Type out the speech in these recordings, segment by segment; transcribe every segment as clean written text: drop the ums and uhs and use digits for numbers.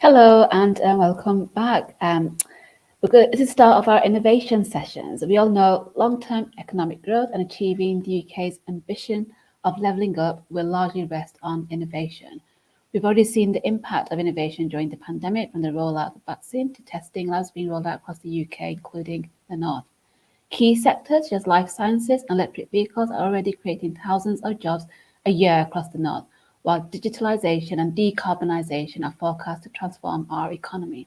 Hello and welcome back. This is the start of our innovation sessions. We all know long-term economic growth and achieving the UK's ambition of levelling up will largely rest on innovation. We've already seen the impact of innovation during the pandemic, from the rollout of vaccine to testing labs being rolled out across the UK, including the North. Key sectors such as life sciences and electric vehicles are already creating thousands of jobs a year across the North, while digitalisation and decarbonisation are forecast to transform our economy.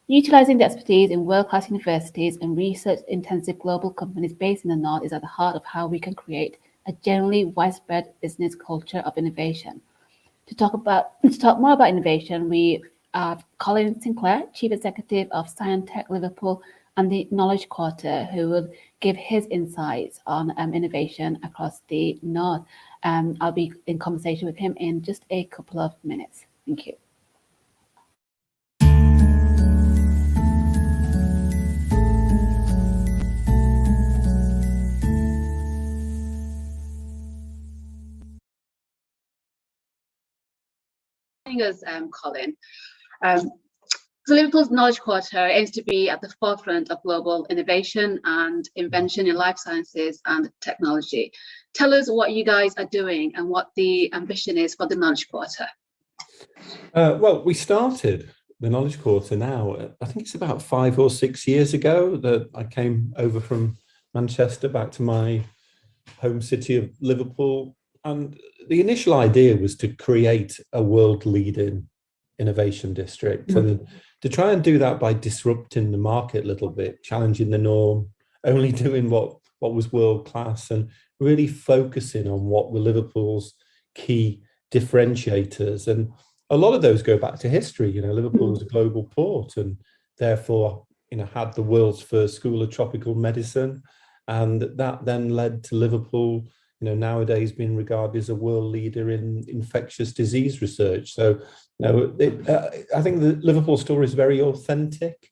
Utilising the expertise in world-class universities and research-intensive global companies based in the North is at the heart of how we can create a generally widespread business culture of innovation. To talk more about innovation, we have Colin Sinclair, Chief Executive of Sciontec Liverpool and the Knowledge Quarter, who will give his insights on innovation across the North. I'll be in conversation with him in just a couple of minutes. Thank you. Us, Colin. So Liverpool's Knowledge Quarter aims to be at the forefront of global innovation and invention in life sciences and technology. Tell us what you guys are doing and what the ambition is for the Knowledge Quarter. Well, we started the Knowledge Quarter now, I think it's about 5 or 6 years ago that I came over from Manchester back to my home city of Liverpool. And the initial idea was to create a world-leading innovation district and to try and do that by disrupting the market a little bit, challenging the norm, only doing what was world-class and really focusing on what were Liverpool's key differentiators. And a lot of those go back to history. Liverpool was a global port and therefore, had the world's first school of tropical medicine. And that then led to Liverpool nowadays being regarded as a world leader in infectious disease research. So, I think the Liverpool story is very authentic,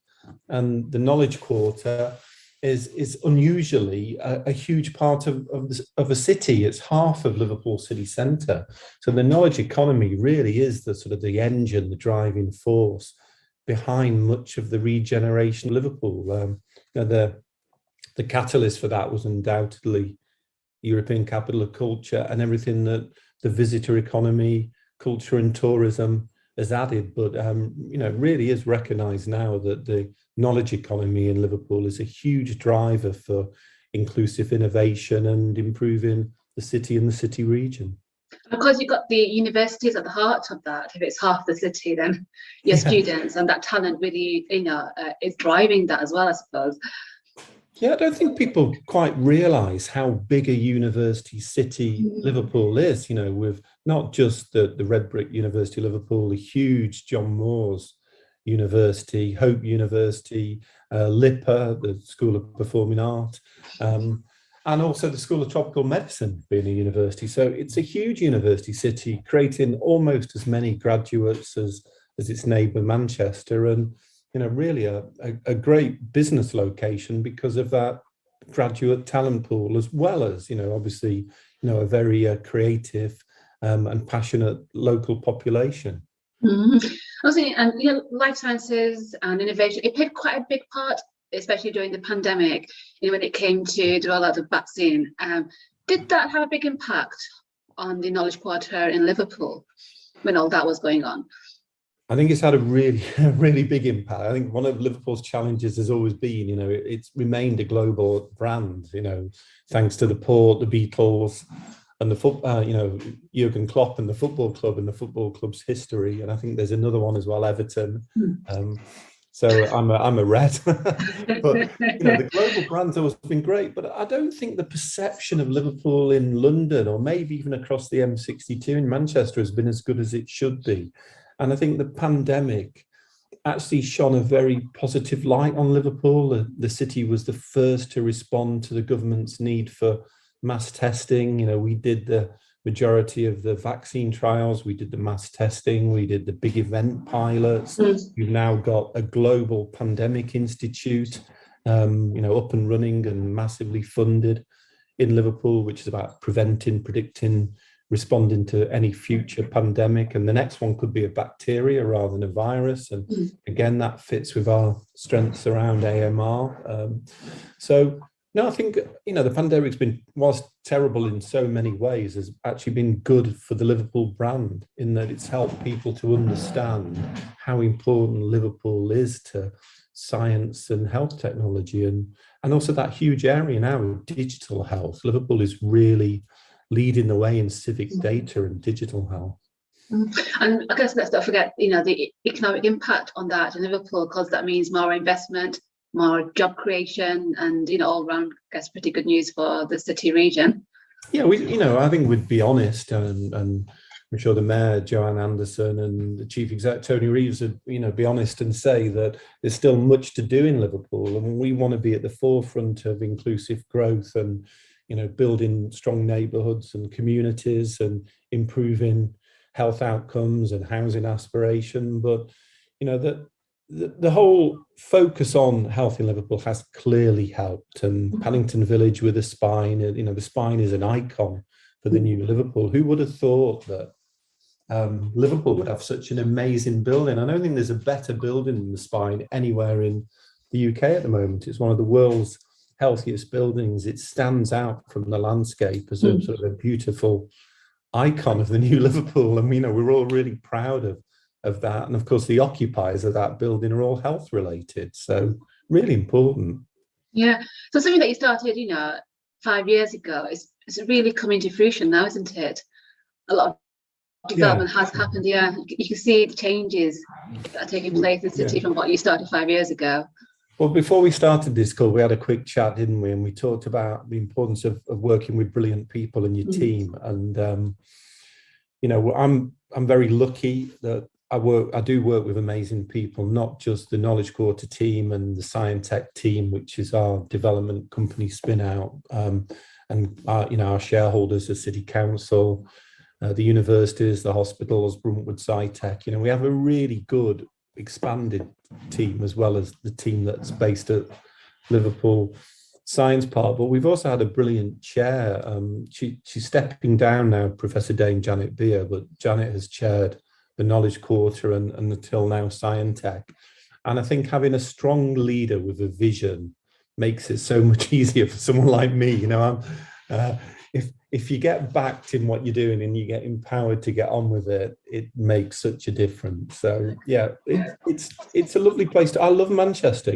and the Knowledge Quarter is unusually a huge part of a city. It's half of Liverpool city centre. So the knowledge economy really is the sort of the engine, the driving force behind much of the regeneration of Liverpool. The catalyst for that was undoubtedly European capital of culture and everything that the visitor economy, culture and tourism has added. But really is recognised now that the knowledge economy in Liverpool is a huge driver for inclusive innovation and improving the city and the city region. Of course, you've got the universities at the heart of that. If it's half the city, then your students and that talent really, is driving that as well, I suppose. Yeah, I don't think people quite realise how big a university city Liverpool is, with not just the Red Brick University of Liverpool, the huge John Moores University, Hope University, LIPA, the School of Performing Art, and also the School of Tropical Medicine being a university. So it's a huge university city, creating almost as many graduates as its neighbour Manchester, and really a great business location because of that graduate talent pool, as well as, obviously, a very creative and passionate local population. Obviously, and life sciences and innovation, it played quite a big part, especially during the pandemic, when it came to the rollout of vaccine. Did that have a big impact on the Knowledge Quarter in Liverpool when all that was going on? I think it's had a really big impact. I think one of Liverpool's challenges has always been, it's remained a global brand, thanks to the port, the Beatles, and the Jurgen Klopp and the football club and the football club's history. And I think there's another one as well, Everton. So I'm a Red. But the global brand's always been great. But I don't think the perception of Liverpool in London, or maybe even across the M62 in Manchester, has been as good as it should be. And I think the pandemic actually shone a very positive light on Liverpool. The city was the first to respond to the government's need for mass testing. We did the majority of the vaccine trials. We did the mass testing. We did the big event pilots. We've now got a global pandemic institute, up and running and massively funded in Liverpool, which is about preventing, predicting, responding to any future pandemic. And the next one could be a bacteria rather than a virus. And again, that fits with our strengths around AMR. So no, I think, the pandemic's been, whilst terrible in so many ways, has actually been good for the Liverpool brand in that it's helped people to understand how important Liverpool is to science and health technology, and also that huge area now of digital health. Liverpool is really leading the way in civic data and digital health. And I guess let's not forget, the economic impact on that in Liverpool, because that means more investment, more job creation, and all round, I guess, pretty good news for the city region. Yeah, I think we'd be honest, and I'm sure the Mayor, Joanne Anderson, and the Chief Exec, Tony Reeves, would, be honest and say that there's still much to do in Liverpool, and we want to be at the forefront of inclusive growth and, building strong neighbourhoods and communities and improving health outcomes and housing aspiration. But, the whole focus on health in Liverpool has clearly helped. And Paddington Village with the Spine, the Spine is an icon for the new Liverpool. Who would have thought that Liverpool would have such an amazing building? I don't think there's a better building than the Spine anywhere in the UK at the moment. It's one of the world's healthiest buildings. It stands out from the landscape as a sort of a beautiful icon of the new Liverpool. And we're all really proud of that. And of course, the occupiers of that building are all health related. So really important. Yeah. So something that you started, 5 years ago is really coming to fruition now, isn't it? A lot of development has happened. Yeah. You can see the changes that are taking place in the city from what you started 5 years ago. Well, before we started this call, we had a quick chat, didn't we? And we talked about the importance of working with brilliant people in your team. And, I'm very lucky that I do work with amazing people, not just the Knowledge Quarter team and the Sciontec team, which is our development company spin out, and our shareholders, the City Council, the universities, the hospitals, Bruntwood SciTech. We have a really good expanded team, as well as the team that's based at Liverpool Science Park. But we've also had a brilliant chair. She's stepping down now, Professor Dame Janet Beer, but Janet has chaired the Knowledge Quarter and until now Scientec. And I think having a strong leader with a vision makes it so much easier for someone like me. If you get backed in what you're doing and you get empowered to get on with it, it makes such a difference. So yeah, it's a lovely place I love Manchester.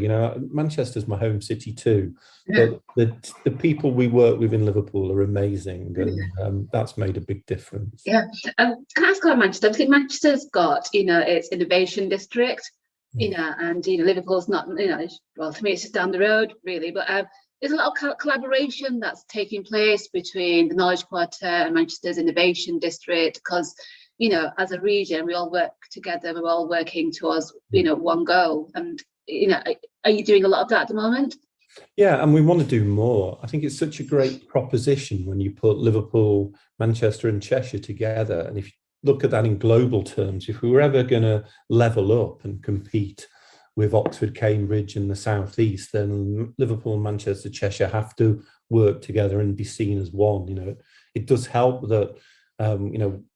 Manchester's my home city too. But the people we work with in Liverpool are amazing, and that's made a big difference. Yeah. Can I ask about Manchester? I think Manchester's got, its innovation district, and Liverpool's not, well, to me it's just down the road really, but there's a lot of collaboration that's taking place between the Knowledge Quarter and Manchester's Innovation District, because, as a region, we all work together. We're all working towards, one goal. And, are you doing a lot of that at the moment? Yeah, and we want to do more. I think it's such a great proposition when you put Liverpool, Manchester and Cheshire together. And if you look at that in global terms, if we were ever going to level up and compete with Oxford, Cambridge and the South East, then Liverpool and Manchester, Cheshire have to work together and be seen as one. It does help that,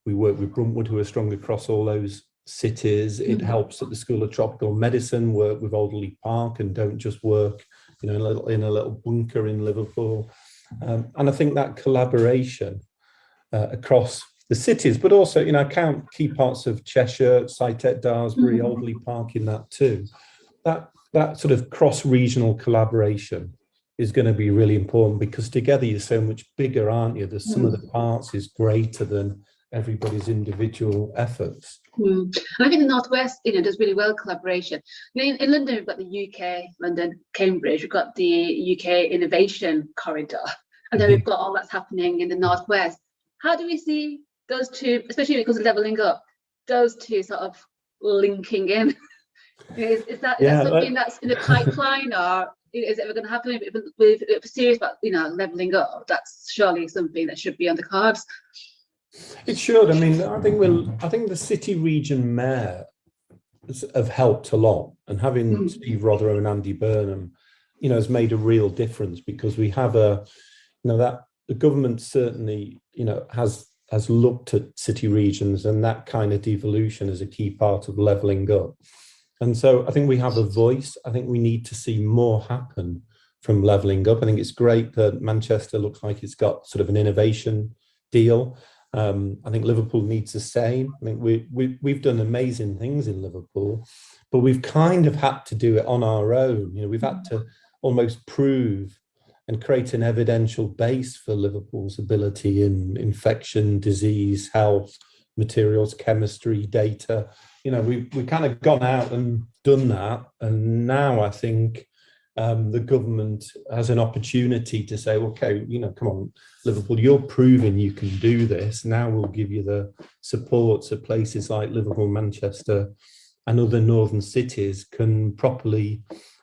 we work with Bruntwood, who are strong across all those cities. It helps that the School of Tropical Medicine work with Alderley Park and don't just work, in a little bunker in Liverpool. And I think that collaboration across the cities, but also, I count key parts of Cheshire, SciTech, Daresbury, Alderley Park in that too. That sort of cross-regional collaboration is going to be really important, because together you're so much bigger, aren't you? The sum of the parts is greater than everybody's individual efforts. And I think the Northwest, does really well collaboration. In London, we've got the UK, London, Cambridge, we've got the UK Innovation Corridor, and then we've got all that's happening in the Northwest. How do we see those two, especially because of levelling up, those two sort of linking in? Is that something that's in the pipeline, or is it ever going to happen? If we're serious about levelling up, that's surely something that should be on the cards. It should. I think the city region mayor have helped a lot, and having Steve Rotherow and Andy Burnham, has made a real difference, because we have that the government certainly, has has looked at city regions and that kind of devolution as a key part of levelling up. And so I think we have a voice. I think we need to see more happen from levelling up. I think it's great that Manchester looks like it's got sort of an innovation deal. I think Liverpool needs the same. I think we've done amazing things in Liverpool, but we've kind of had to do it on our own. You know, we've had to almost prove and create an evidential base for Liverpool's ability in infection, disease, health, materials, chemistry, data. You know, we've kind of gone out and done that. And now I think the government has an opportunity to say, okay, you know, come on, Liverpool, you're proving you can do this. Now we'll give you the support so places like Liverpool, Manchester, and other northern cities can properly,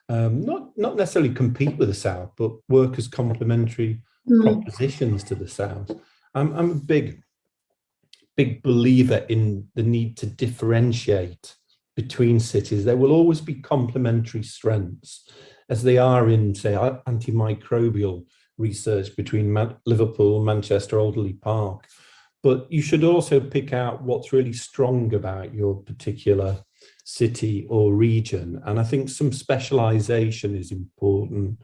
not necessarily compete with the South, but work as complementary propositions to the South. I'm a big believer in the need to differentiate between cities. There will always be complementary strengths, as they are in, say, antimicrobial research between Liverpool, Manchester, Alderley Park. But you should also pick out what's really strong about your particular city or region. And I think some specialisation is important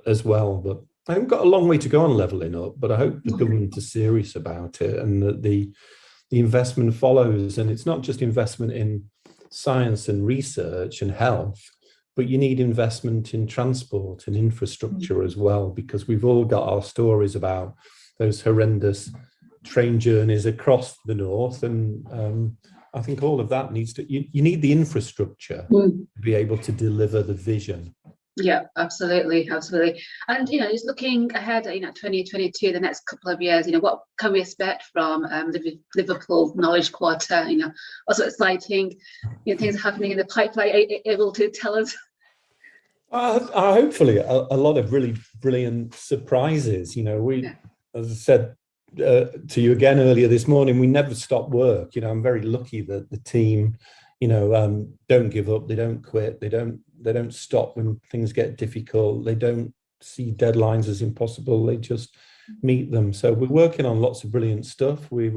as well. But I haven't got a long way to go on levelling up, but I hope the government is serious about it and that the investment follows. And it's not just investment in science and research and health, but you need investment in transport and infrastructure as well, because we've all got our stories about those horrendous train journeys across the north. And I think all of that needs to, you need the infrastructure to be able to deliver the vision. Yeah, absolutely, absolutely. And, you know, just looking ahead at, 2022, the next couple of years, what can we expect from the Liverpool Knowledge Quarter? Also exciting, things are happening in the pipeline. Are you able to tell us? Hopefully a lot of really brilliant surprises. As I said to you again earlier this morning, we never stop work. I'm very lucky that the team, don't give up, they don't quit, they don't stop when things get difficult, they don't see deadlines as impossible, they just meet them. So we're working on lots of brilliant stuff. We've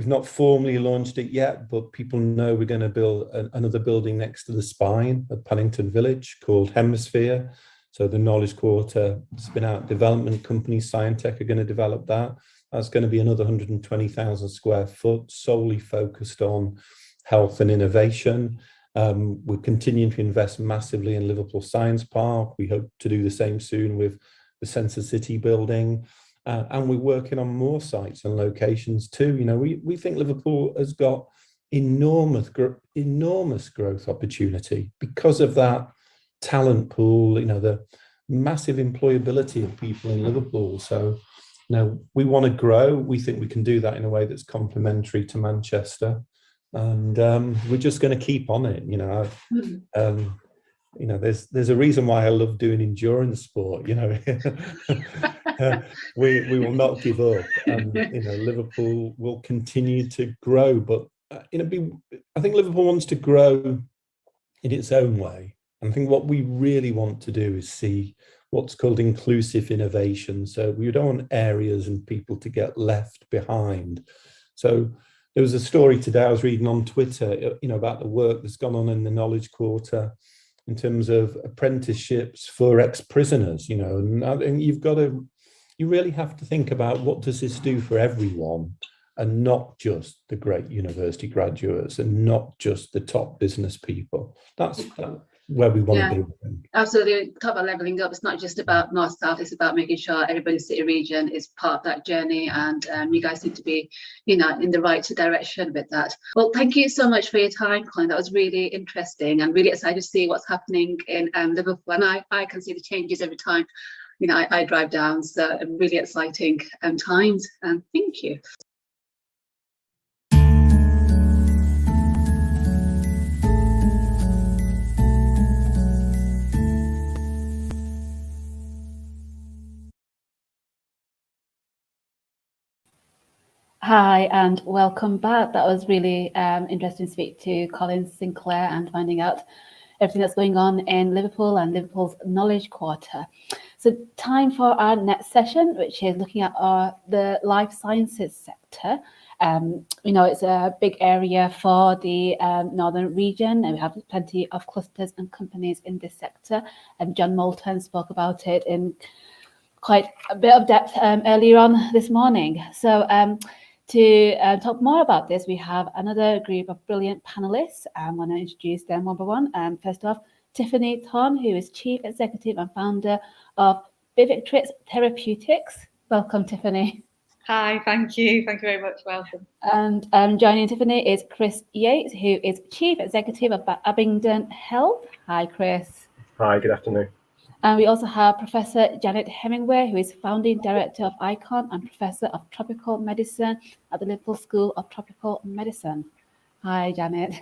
not formally launched it yet, but people know we're going to build another building next to the Spine at Paddington Village called Hemisphere. So the Knowledge Quarter spin-out development company, Sciontec, are going to develop that. That's going to be another 120,000 square foot, solely focused on health and innovation. We're continuing to invest massively in Liverpool Science Park. We hope to do the same soon with the Sensor City building. And we're working on more sites and locations too. We think Liverpool has got enormous growth opportunity because of that talent pool, the massive employability of people in Liverpool. So, we want to grow. We think we can do that in a way that's complementary to Manchester. And we're just going to keep on it. There's a reason why I love doing endurance sport. We will not give up. Liverpool will continue to grow, but I think Liverpool wants to grow in its own way. And I think what we really want to do is see what's called inclusive innovation. So we don't want areas and people to get left behind. So there was a story today I was reading on Twitter, about the work that's gone on in the Knowledge Quarter in terms of apprenticeships for ex-prisoners, and I think you really have to think about what does this do for everyone, and not just the great university graduates and not just the top business people. That's where we want to be. Absolutely. Talk about levelling up. It's not just about north-south, it's about making sure everybody's city region is part of that journey, and you guys seem to be, in the right direction with that. Well, thank you so much for your time, Colin. That was really interesting and really excited to see what's happening in Liverpool, and I can see the changes every time I drive down. So really exciting times, and thank you. Hi, and welcome back. That was really interesting to speak to Colin Sinclair and finding out everything that's going on in Liverpool and Liverpool's Knowledge Quarter. So time for our next session, which is looking at the life sciences sector. It's a big area for the northern region, and we have plenty of clusters and companies in this sector. And John Moulton spoke about it in quite a bit of depth earlier on this morning. So to talk more about this, we have another group of brilliant panelists. I'm going to introduce them one by one. First off, Tiffany Thorne, who is Chief Executive and founder of Vivictrix Therapeutics. Welcome, Tiffany. Hi, thank you. Thank you very much. Welcome. And joining Tiffany is Chris Yates, who is Chief Executive of Abingdon Health. Hi, Chris. Hi, good afternoon. And we also have Professor Janet Hemingway, who is Founding Director of ICON and Professor of Tropical Medicine at the Liverpool School of Tropical Medicine. Hi, Janet.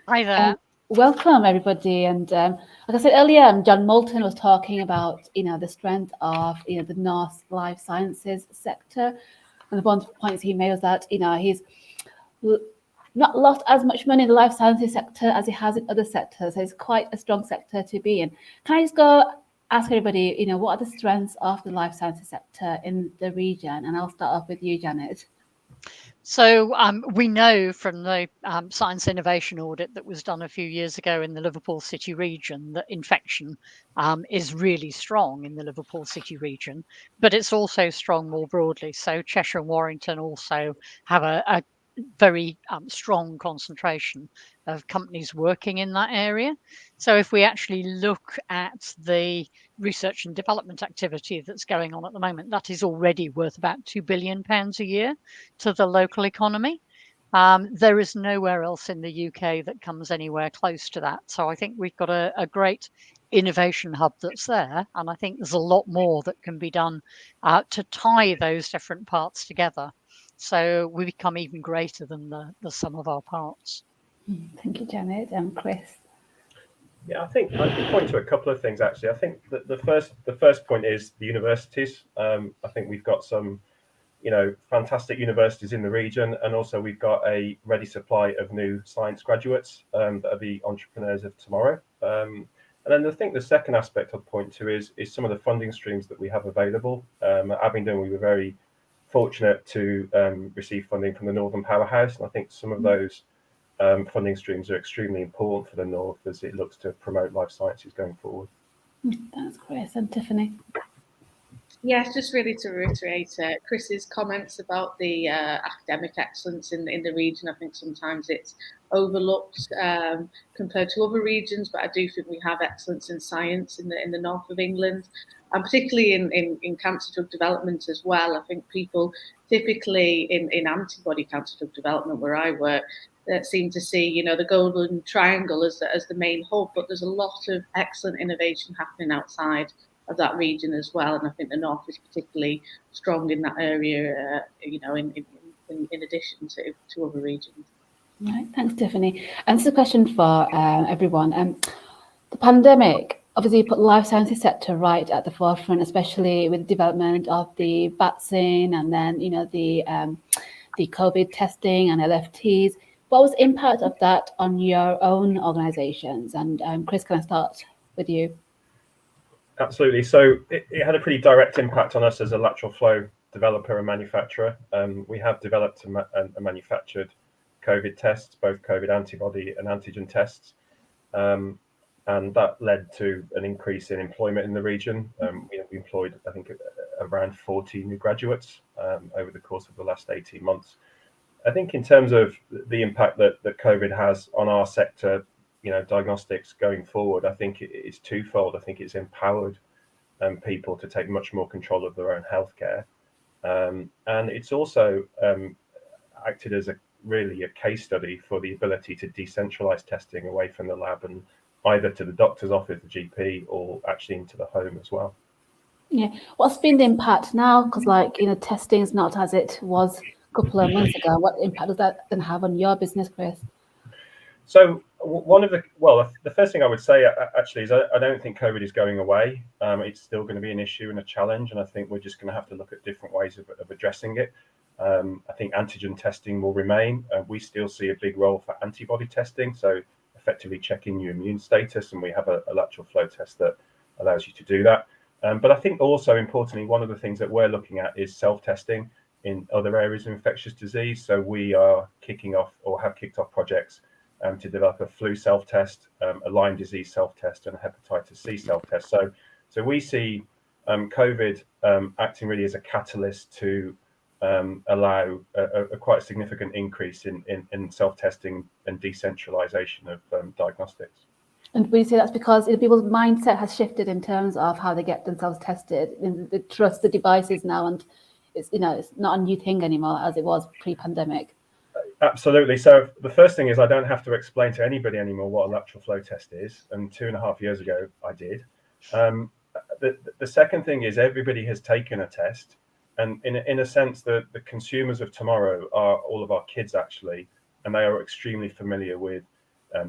Hi there. Welcome, everybody. And like I said earlier, John Moulton was talking about, the strength of, the North life sciences sector. And one of the points he made was that, he's not lost as much money in the life sciences sector as he has in other sectors. So it's quite a strong sector to be in. Can I just go ask everybody, what are the strengths of the life sciences sector in the region? And I'll start off with you, Janet. So we know from the science innovation audit that was done a few years ago in the Liverpool City region that infection is really strong in the Liverpool City region, but it's also strong more broadly. So Cheshire and Warrington also have a very strong concentration of companies working in that area. So if we actually look at the research and development activity that's going on at the moment, that is already worth about £2 billion a year to the local economy. There is nowhere else in the UK that comes anywhere close to that. So I think we've got a great innovation hub that's there. And I think there's a lot more that can be done to tie those different parts together. So we become even greater than the sum of our parts. Thank you, Janet. And Chris. Yeah, I think I could point to a couple of things actually. I think that the first point is the universities. I think we've got some, fantastic universities in the region, and also we've got a ready supply of new science graduates that are the entrepreneurs of tomorrow. And then I think the second aspect I'd point to is some of the funding streams that we have available. At Abingdon, we were very fortunate to receive funding from the Northern Powerhouse, and I think some of those funding streams are extremely important for the North as it looks to promote life sciences going forward. Thanks, Chris. And Tiffany? Yes, just really to reiterate Chris's comments about the academic excellence in the region. I think sometimes it's overlooked compared to other regions, but I do think we have excellence in science in the north of England, and particularly in cancer drug development as well. I think people typically in antibody cancer drug development, where I work, seem to see, the golden triangle as the main hub, but there's a lot of excellent innovation happening outside of that region as well. And I think the North is particularly strong in that area, in addition to other regions. Right, thanks, Tiffany. And this is a question for everyone. The pandemic obviously put the life sciences sector right at the forefront, especially with the development of the vaccine and then, the COVID testing and LFTs. What was the impact of that on your own organisations? And Chris, can I start with you? Absolutely. So it had a pretty direct impact on us as a lateral flow developer and manufacturer. We have developed and manufactured COVID tests, both COVID antibody and antigen tests. And that led to an increase in employment in the region. We employed, I think, around 40 new graduates over the course of the last 18 months. I think in terms of the impact that COVID has on our sector, diagnostics going forward, I think it's twofold. I think it's empowered people to take much more control of their own healthcare. And it's also acted as really a case study for the ability to decentralize testing away from the lab and either to the doctor's office, the GP, or actually into the home as well. Yeah. What's been the impact now? Because testing is not as it was a couple of months ago. What impact does that then have on your business, Chris? So the first thing I would say actually is I don't think COVID is going away. It's still going to be an issue and a challenge, and I think we're just going to have to look at different ways of addressing it. I think antigen testing will remain. We still see a big role for antibody testing, so effectively checking your immune status, and we have a lateral flow test that allows you to do that. But I think also importantly, one of the things that we're looking at is self-testing in other areas of infectious disease. So we are kicking off, or have kicked off, projects to develop a flu self-test, a Lyme disease self-test, and a hepatitis C self-test. So we see COVID acting really as a catalyst to allow a quite significant increase in self-testing and decentralization of diagnostics. And we say that's because people's mindset has shifted in terms of how they get themselves tested, and they trust the devices now, and it's not a new thing anymore as it was pre-pandemic. Absolutely. So the first thing is I don't have to explain to anybody anymore what a lateral flow test is, and 2.5 years ago I did. The second thing is everybody has taken a test, and in a sense the consumers of tomorrow are all of our kids actually, and they are extremely familiar with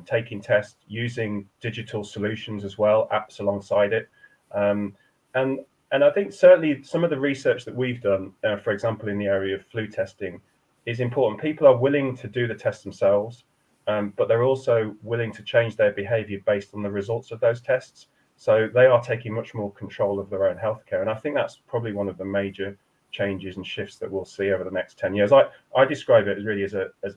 taking tests, using digital solutions as well, apps alongside it. And I think certainly some of the research that we've done, for example, in the area of flu testing, is important. People are willing to do the test themselves, but they're also willing to change their behavior based on the results of those tests. So they are taking much more control of their own healthcare. And I think that's probably one of the major changes and shifts that we'll see over the next 10 years. I describe it as really as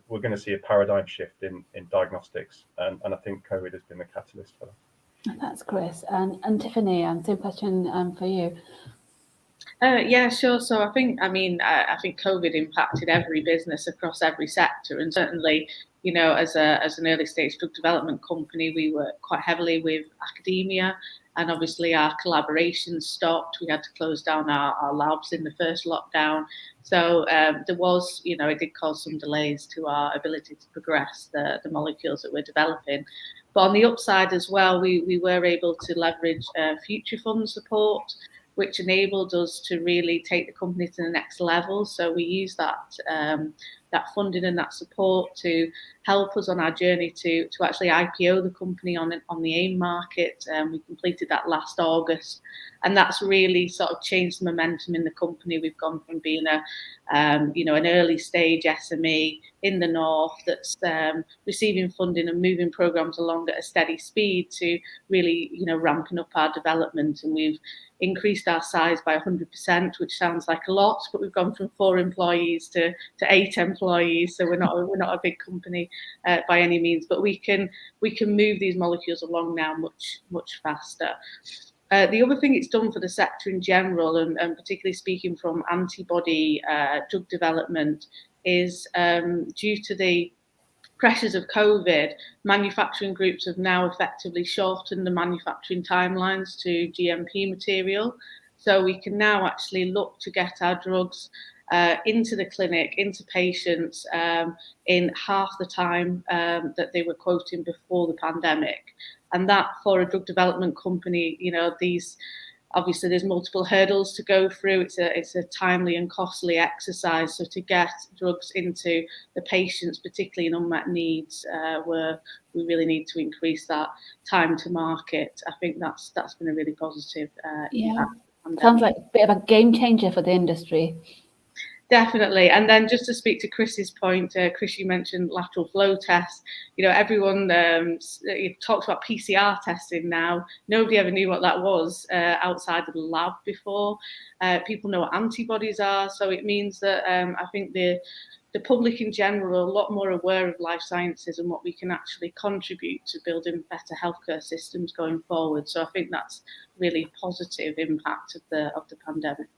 we're going to see a paradigm shift in diagnostics. And I think COVID has been the catalyst for that. That's Chris. And Tiffany, same question for you. Yeah, sure. So I think COVID impacted every business across every sector, and certainly, as an early stage drug development company, we work quite heavily with academia, and obviously our collaboration stopped. We had to close down our labs in the first lockdown. So there was, it did cause some delays to our ability to progress the molecules that we're developing. But on the upside as well, we were able to leverage future fund support, which enabled us to really take the company to the next level. So we use that funding and that support to help us on our journey to actually IPO the company on the AIM market. We completed that last August, and that's really sort of changed the momentum in the company. We've gone from being an early stage SME in the north that's receiving funding and moving programs along at a steady speed to really ramping up our development, and we've increased our size by 100%, which sounds like a lot, but we've gone from 4 employees to 8 employees. So we're not a big company by any means, but we can move these molecules along now much faster. The other thing it's done for the sector in general, and particularly speaking from antibody drug development, is due to the pressures of COVID, manufacturing groups have now effectively shortened the manufacturing timelines to GMP material. So we can now actually look to get our drugs into the clinic, into patients in half the time that they were quoting before the pandemic. And that, for a drug development company, obviously there's multiple hurdles to go through. It's a timely and costly exercise. So to get drugs into the patients, particularly in unmet needs, where we really need to increase that time to market, I think that's been a really positive impact. Sounds like a bit of a game changer for the industry. Definitely. And then just to speak to Chris's point, Chris, you mentioned lateral flow tests. Everyone talks about PCR testing now. Nobody ever knew what that was outside of the lab before. People know what antibodies are. So it means that I think the public in general are a lot more aware of life sciences and what we can actually contribute to building better healthcare systems going forward. So I think that's really positive impact of the pandemic.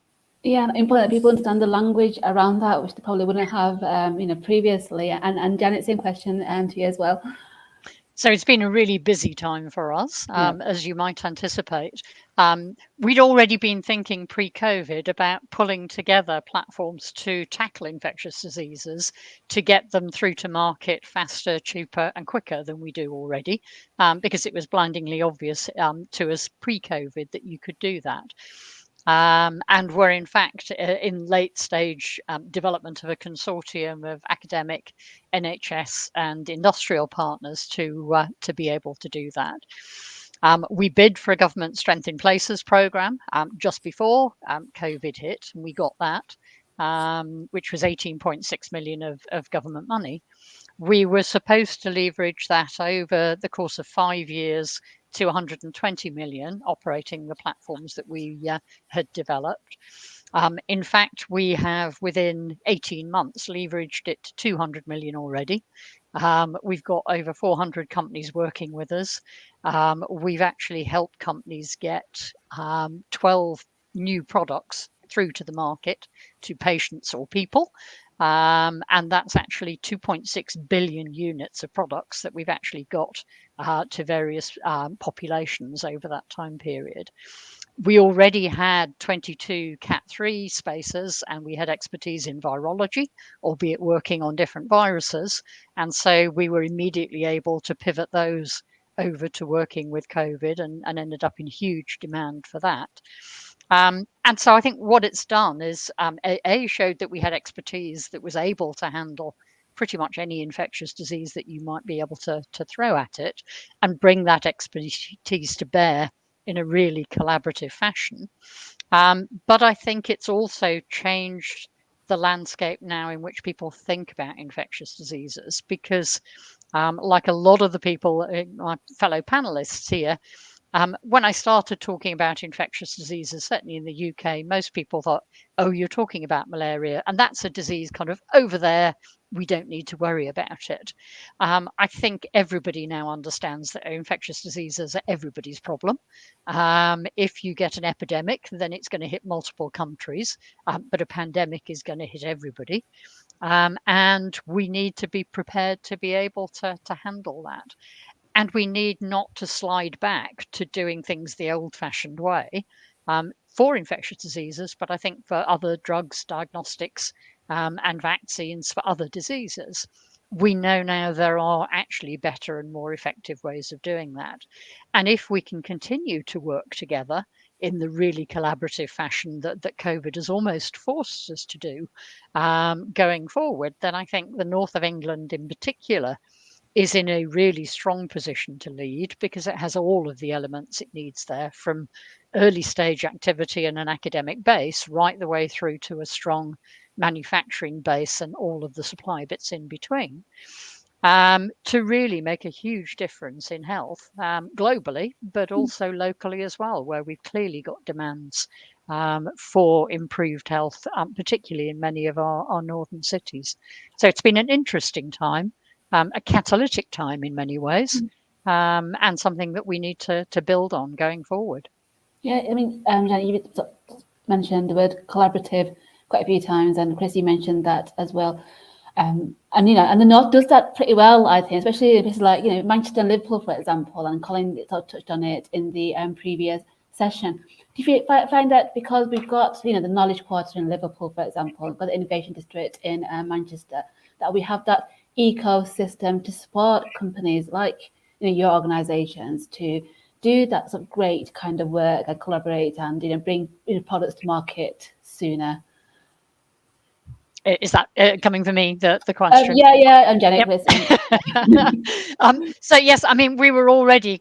Yeah, important that people understand the language around that, which they probably wouldn't have, previously. And Janet, same question to you as well. So it's been a really busy time for us, as you might anticipate. We'd already been thinking pre-COVID about pulling together platforms to tackle infectious diseases, to get them through to market faster, cheaper and quicker than we do already, because it was blindingly obvious to us pre-COVID that you could do that. And we're in fact in late stage development of a consortium of academic, NHS and industrial partners to be able to do that. We bid for a government Strength in Places programme just before COVID hit, and we got that, which was 18.6 million of government money. We were supposed to leverage that over the course of 5 years to 120 million, operating the platforms that we had developed. In fact, we have within 18 months leveraged it to 200 million already. We've got over 400 companies working with us. We've actually helped companies get 12 new products through to the market to patients or people. And that's actually 2.6 billion units of products that we've actually got to various populations over that time period. We already had 22 Cat3 spaces, and we had expertise in virology, albeit working on different viruses. And so we were immediately able to pivot those over to working with COVID and ended up in huge demand for that. And so I think what it's done is showed that we had expertise that was able to handle pretty much any infectious disease that you might be able to throw at it, and bring that expertise to bear in a really collaborative fashion. But I think it's also changed the landscape now in which people think about infectious diseases, because like a lot of the people, my fellow panelists here, when I started talking about infectious diseases, certainly in the UK, most people thought, oh, you're talking about malaria, and that's a disease kind of over there. We don't need to worry about it. I think everybody now understands that infectious diseases are everybody's problem. If you get an epidemic, then it's going to hit multiple countries, but a pandemic is going to hit everybody. And we need to be prepared to be able to handle that. And we need not to slide back to doing things the old-fashioned way for infectious diseases, but I think for other drugs, diagnostics, and vaccines for other diseases. We know now there are actually better and more effective ways of doing that. And if we can continue to work together in the really collaborative fashion that COVID has almost forced us to do going forward, then I think the north of England in particular is in a really strong position to lead, because it has all of the elements it needs there, from early stage activity and an academic base right the way through to a strong manufacturing base and all of the supply bits in between, to really make a huge difference in health globally, but also locally as well, where we've clearly got demands for improved health, particularly in many of our northern cities. So it's been an interesting time. A catalytic time in many ways, and something that we need to build on going forward. Yeah, I mean, Janet, you mentioned the word collaborative quite a few times, and Chris, you mentioned that as well. And and the North does that pretty well, I think, especially in places like Manchester and Liverpool, for example. And Colin touched on it in the previous session. Do you find that because we've got the Knowledge Quarter in Liverpool, for example, we've got the Innovation District in Manchester, that we have that ecosystem to support companies like your organizations to do that sort of great kind of work and collaborate and bring products to market sooner? Is that coming for me, the question? Yeah, I'm Janet. Yep. So yes, I mean, we were already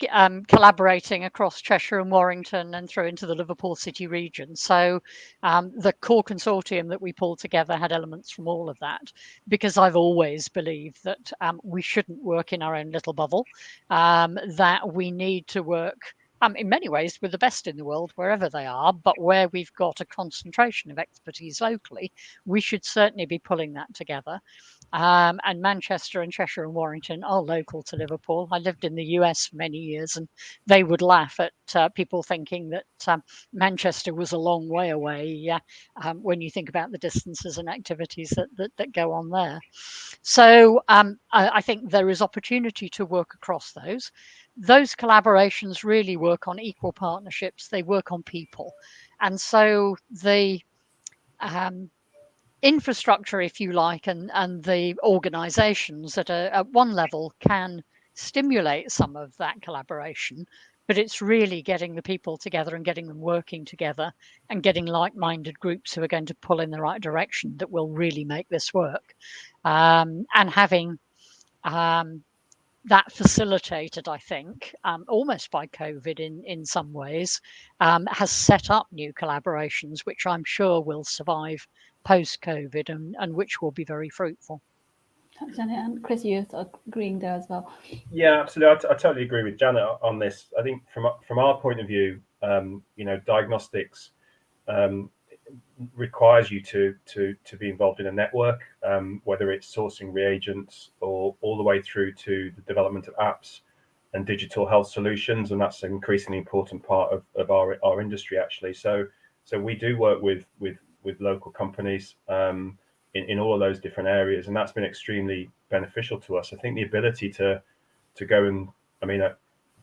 collaborating across Cheshire and Warrington and through into the Liverpool City region. So the core consortium that we pulled together had elements from all of that, because I've always believed that we shouldn't work in our own little bubble, that we need to work in many ways with the best in the world, wherever they are, but where we've got a concentration of expertise locally, we should certainly be pulling that together. And Manchester and Cheshire and Warrington are local to Liverpool. I lived in the US for many years, and they would laugh at people thinking that Manchester was a long way away when you think about the distances and activities that go on there. So I think there is opportunity to work across those. Those collaborations really work on equal partnerships. They work on people. And so the infrastructure, if you like, and the organizations at one level can stimulate some of that collaboration, but it's really getting the people together and getting them working together and getting like-minded groups who are going to pull in the right direction that will really make this work. And having that facilitated, I think, almost by COVID in some ways, has set up new collaborations, which I'm sure will survive post-COVID and which will be very fruitful. Janet and Chris, you're sort of agreeing there as well. Yeah, absolutely. I totally agree with Janet on this. I think from our point of view, diagnostics requires you to be involved in a network, whether it's sourcing reagents or all the way through to the development of apps and digital health solutions, and that's an increasingly important part of our industry actually. So we do work with local companies in all of those different areas, and that's been extremely beneficial to us. I think the ability to go and,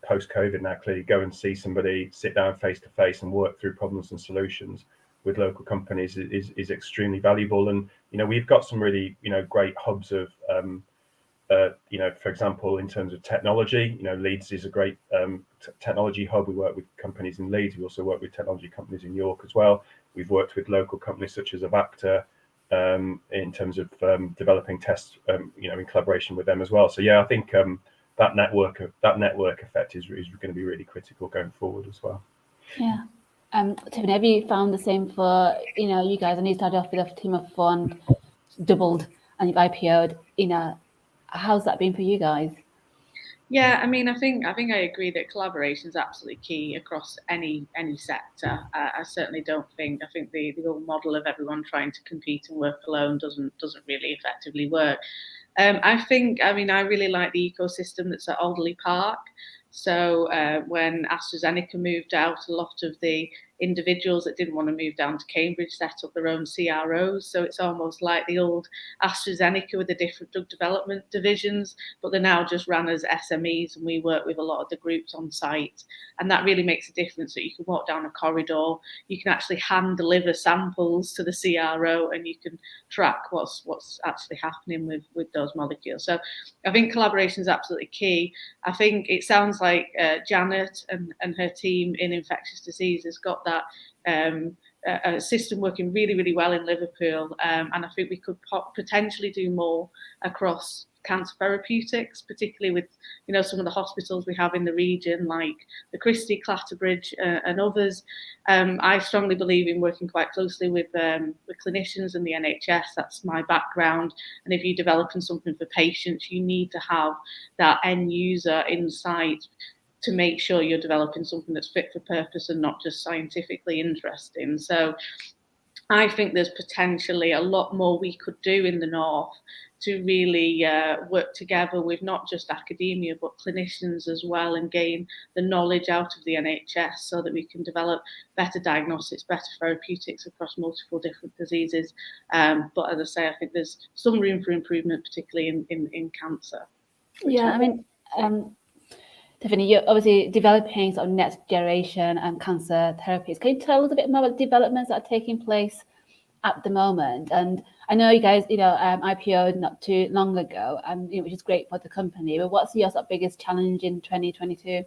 post COVID now, clearly go and see somebody, sit down face to face and work through problems and solutions with local companies is extremely valuable. And we've got some really great hubs of for example, in terms of technology, Leeds is a great technology hub. We work with companies in Leeds. We also work with technology companies in York as well. We've worked with local companies such as Avacta in terms of developing tests, in collaboration with them as well. So yeah, I think that network effect is going to be really critical going forward as well. Yeah. Tiffany, have you found the same for you guys? I know you started off with a team of 4 and doubled, and you've IPO'd. How's that been for you guys? Yeah, I think I agree that collaboration is absolutely key across any sector. I certainly don't think. I think the old model of everyone trying to compete and work alone doesn't really effectively work. I really like the ecosystem that's at Alderley Park. So when AstraZeneca moved out, a lot of the individuals that didn't want to move down to Cambridge set up their own CROs. So it's almost like the old AstraZeneca with the different drug development divisions, but they're now just run as SMEs, and we work with a lot of the groups on site. And that really makes a difference, that you can walk down a corridor, you can actually hand deliver samples to the CRO, and you can track what's actually happening with those molecules. So I think collaboration is absolutely key. I think it sounds like Janet and her team in infectious disease has got that a system working really, really well in Liverpool, and I think we could potentially do more across cancer therapeutics, particularly with some of the hospitals we have in the region, like the Christie, Clatterbridge, and others. I strongly believe in working quite closely with clinicians and the NHS. That's my background. And if you're developing something for patients, you need to have that end user insight to make sure you're developing something that's fit for purpose and not just scientifically interesting. So I think there's potentially a lot more we could do in the North to really work together with not just academia, but clinicians as well, and gain the knowledge out of the NHS so that we can develop better diagnostics, better therapeutics across multiple different diseases. But as I say, I think there's some room for improvement, particularly in cancer. Yeah, Tiffany, you're obviously developing sort of next generation and cancer therapies. Can you tell us a bit more about developments that are taking place at the moment? And I know you guys, IPO'd not too long ago, and which is great for the company. But what's your sort of biggest challenge in 2022?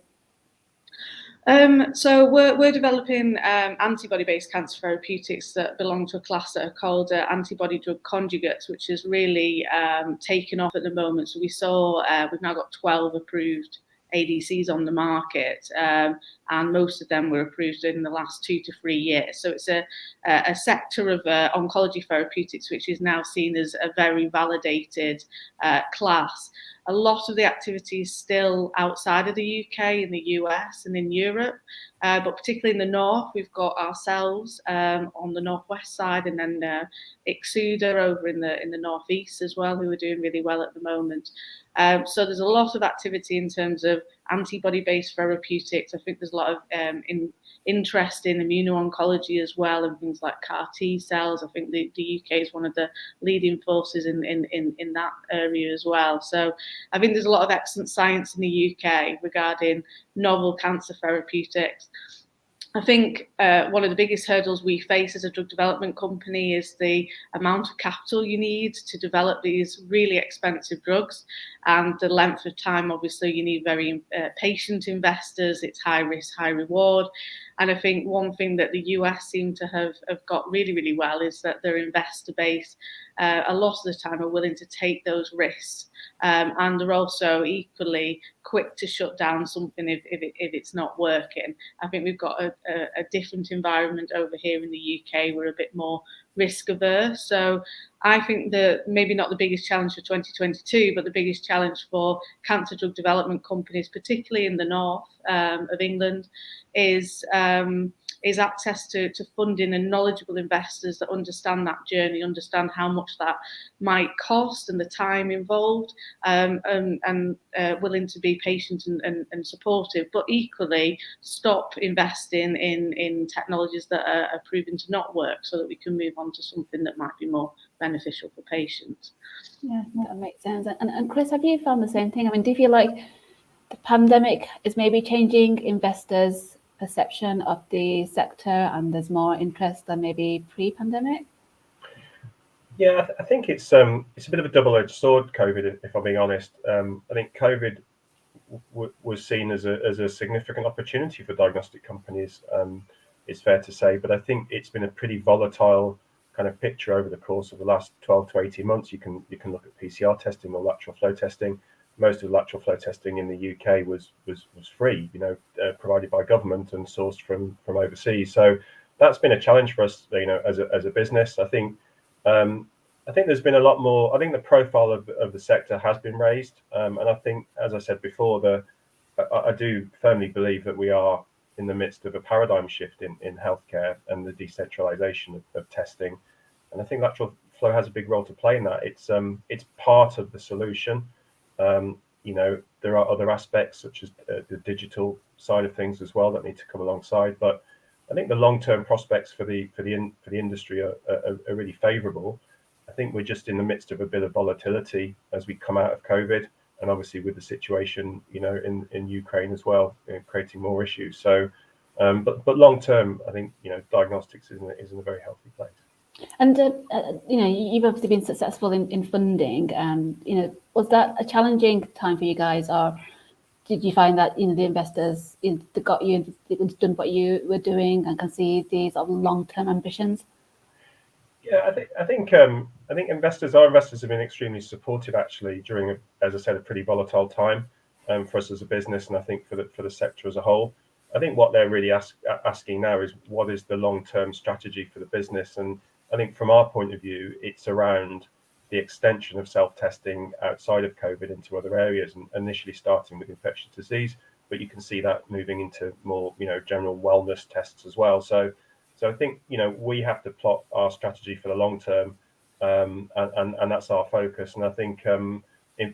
So we're developing antibody-based cancer therapeutics that belong to a class that are called antibody drug conjugates, which is really taken off at the moment. So we've now got 12 approved ADCs on the market, and most of them were approved in the last 2 to 3 years. So it's a sector of oncology therapeutics which is now seen as a very validated class. A lot of the activity is still outside of the UK, in the US and in Europe, but particularly in the north, we've got ourselves on the northwest side, and then Ixuda over in the northeast as well, who are doing really well at the moment. So there's a lot of activity in terms of antibody-based therapeutics. I think there's a lot of interest in immuno-oncology as well, and things like CAR T cells. I think the UK is one of the leading forces in that area as well. So I think there's a lot of excellent science in the UK regarding novel cancer therapeutics. I think one of the biggest hurdles we face as a drug development company is the amount of capital you need to develop these really expensive drugs, and the length of time. Obviously, you need very patient investors. It's high risk, high reward. And I think one thing that the US seem to have got really, really well is that their investor base, a lot of the time, are willing to take those risks. And they're also equally quick to shut down something if it's not working. I think we've got a different environment over here in the UK. We're a bit more risk averse. So I think that maybe not the biggest challenge for 2022, but the biggest challenge for cancer drug development companies, particularly in the north of England, is access to funding and knowledgeable investors that understand that journey, understand how much that might cost and the time involved, and willing to be patient and supportive, but equally stop investing in technologies that are proven to not work, so that we can move on to something that might be more beneficial for patients. Yeah, that makes sense. And Chris, have you found the same thing? I mean, do you feel like the pandemic is maybe changing investors' perception of the sector, and there's more interest than maybe pre-pandemic? Yeah, I think it's a bit of a double-edged sword, COVID, if I'm being honest. I think COVID was seen as a significant opportunity for diagnostic companies, it's fair to say, but I think it's been a pretty volatile kind of picture over the course of the last 12 to 18 months. You can look at PCR testing or lateral flow testing. Most of the lateral flow testing in the UK was free, provided by government and sourced from overseas. So that's been a challenge for us, as a business. I think there's been a lot more. I think the profile of the sector has been raised, and I think, as I said before, I do firmly believe that we are in the midst of a paradigm shift in healthcare and the decentralization of testing, and I think lateral flow has a big role to play in that. It's part of the solution. There are other aspects such as the digital side of things as well that need to come alongside, but I think the long-term prospects for the industry are really favourable. I think we're just in the midst of a bit of volatility as we come out of COVID, and obviously with the situation, in Ukraine as well, creating more issues. So, but long term, I think diagnostics is in a very healthy place. And you've obviously been successful in funding. Was that a challenging time for you guys, or did you find that the investors that got you done what you were doing and can see these long-term ambitions? Yeah, I think our investors have been extremely supportive actually during, as I said, a pretty volatile time for us as a business, and I think for the sector as a whole. I think what they're really asking now is what is the long-term strategy for the business, and I think from our point of view, it's around the extension of self-testing outside of COVID into other areas, and initially starting with infectious disease, but you can see that moving into more general wellness tests as well. So I think we have to plot our strategy for the long term, and that's our focus. And I think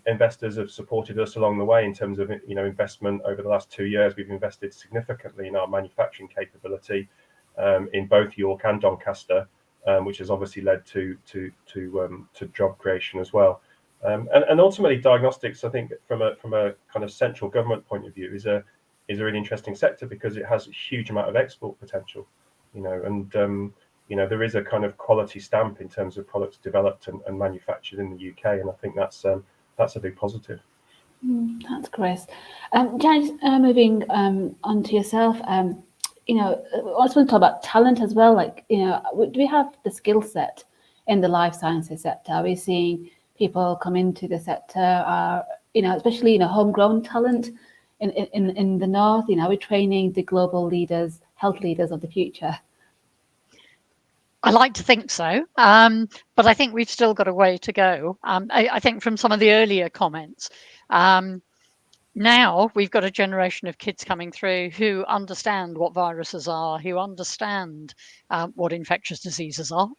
investors have supported us along the way in terms of investment over the last 2 years. We've invested significantly in our manufacturing capability in both York and Doncaster, which has obviously led to job creation as well. And ultimately, diagnostics, I think, from a kind of central government point of view, is a really interesting sector because it has a huge amount of export potential. There is a kind of quality stamp in terms of products developed and manufactured in the UK, and I think that's a big positive. That's Chris. Janice, moving on to yourself. I also want to talk about talent as well. Do we have the skill set in the life sciences sector? Are we seeing people come into the sector, especially homegrown talent in the north? Are we training the global leaders, health leaders of the future? I like to think so, but I think we've still got a way to go. I think from some of the earlier comments, now we've got a generation of kids coming through who understand what viruses are, who understand what infectious diseases are.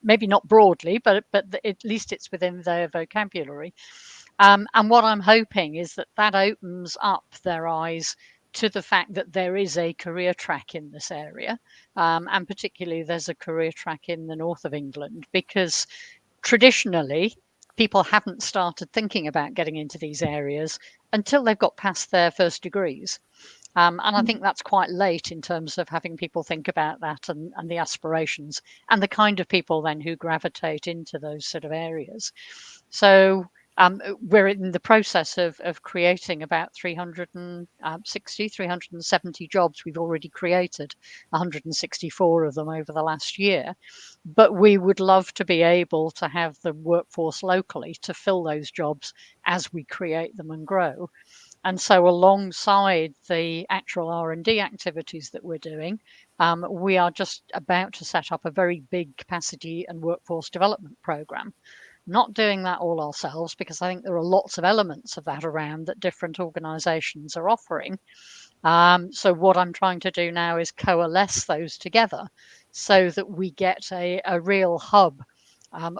Maybe not broadly, but at least it's within their vocabulary. And what I'm hoping is that opens up their eyes to the fact that there is a career track in this area, and particularly there's a career track in the north of England, because traditionally people haven't started thinking about getting into these areas until they've got past their first degrees. And I think that's quite late in terms of having people think about that and the aspirations and the kind of people then who gravitate into those sort of areas. So we're in the process of creating about 370 jobs. We've already created 164 of them over the last year. But we would love to be able to have the workforce locally to fill those jobs as we create them and grow. And so alongside the actual R&D activities that we're doing, we are just about to set up a very big capacity and workforce development program. Not doing that all ourselves, because I think there are lots of elements of that around that different organisations are offering. So what I'm trying to do now is coalesce those together so that we get a real hub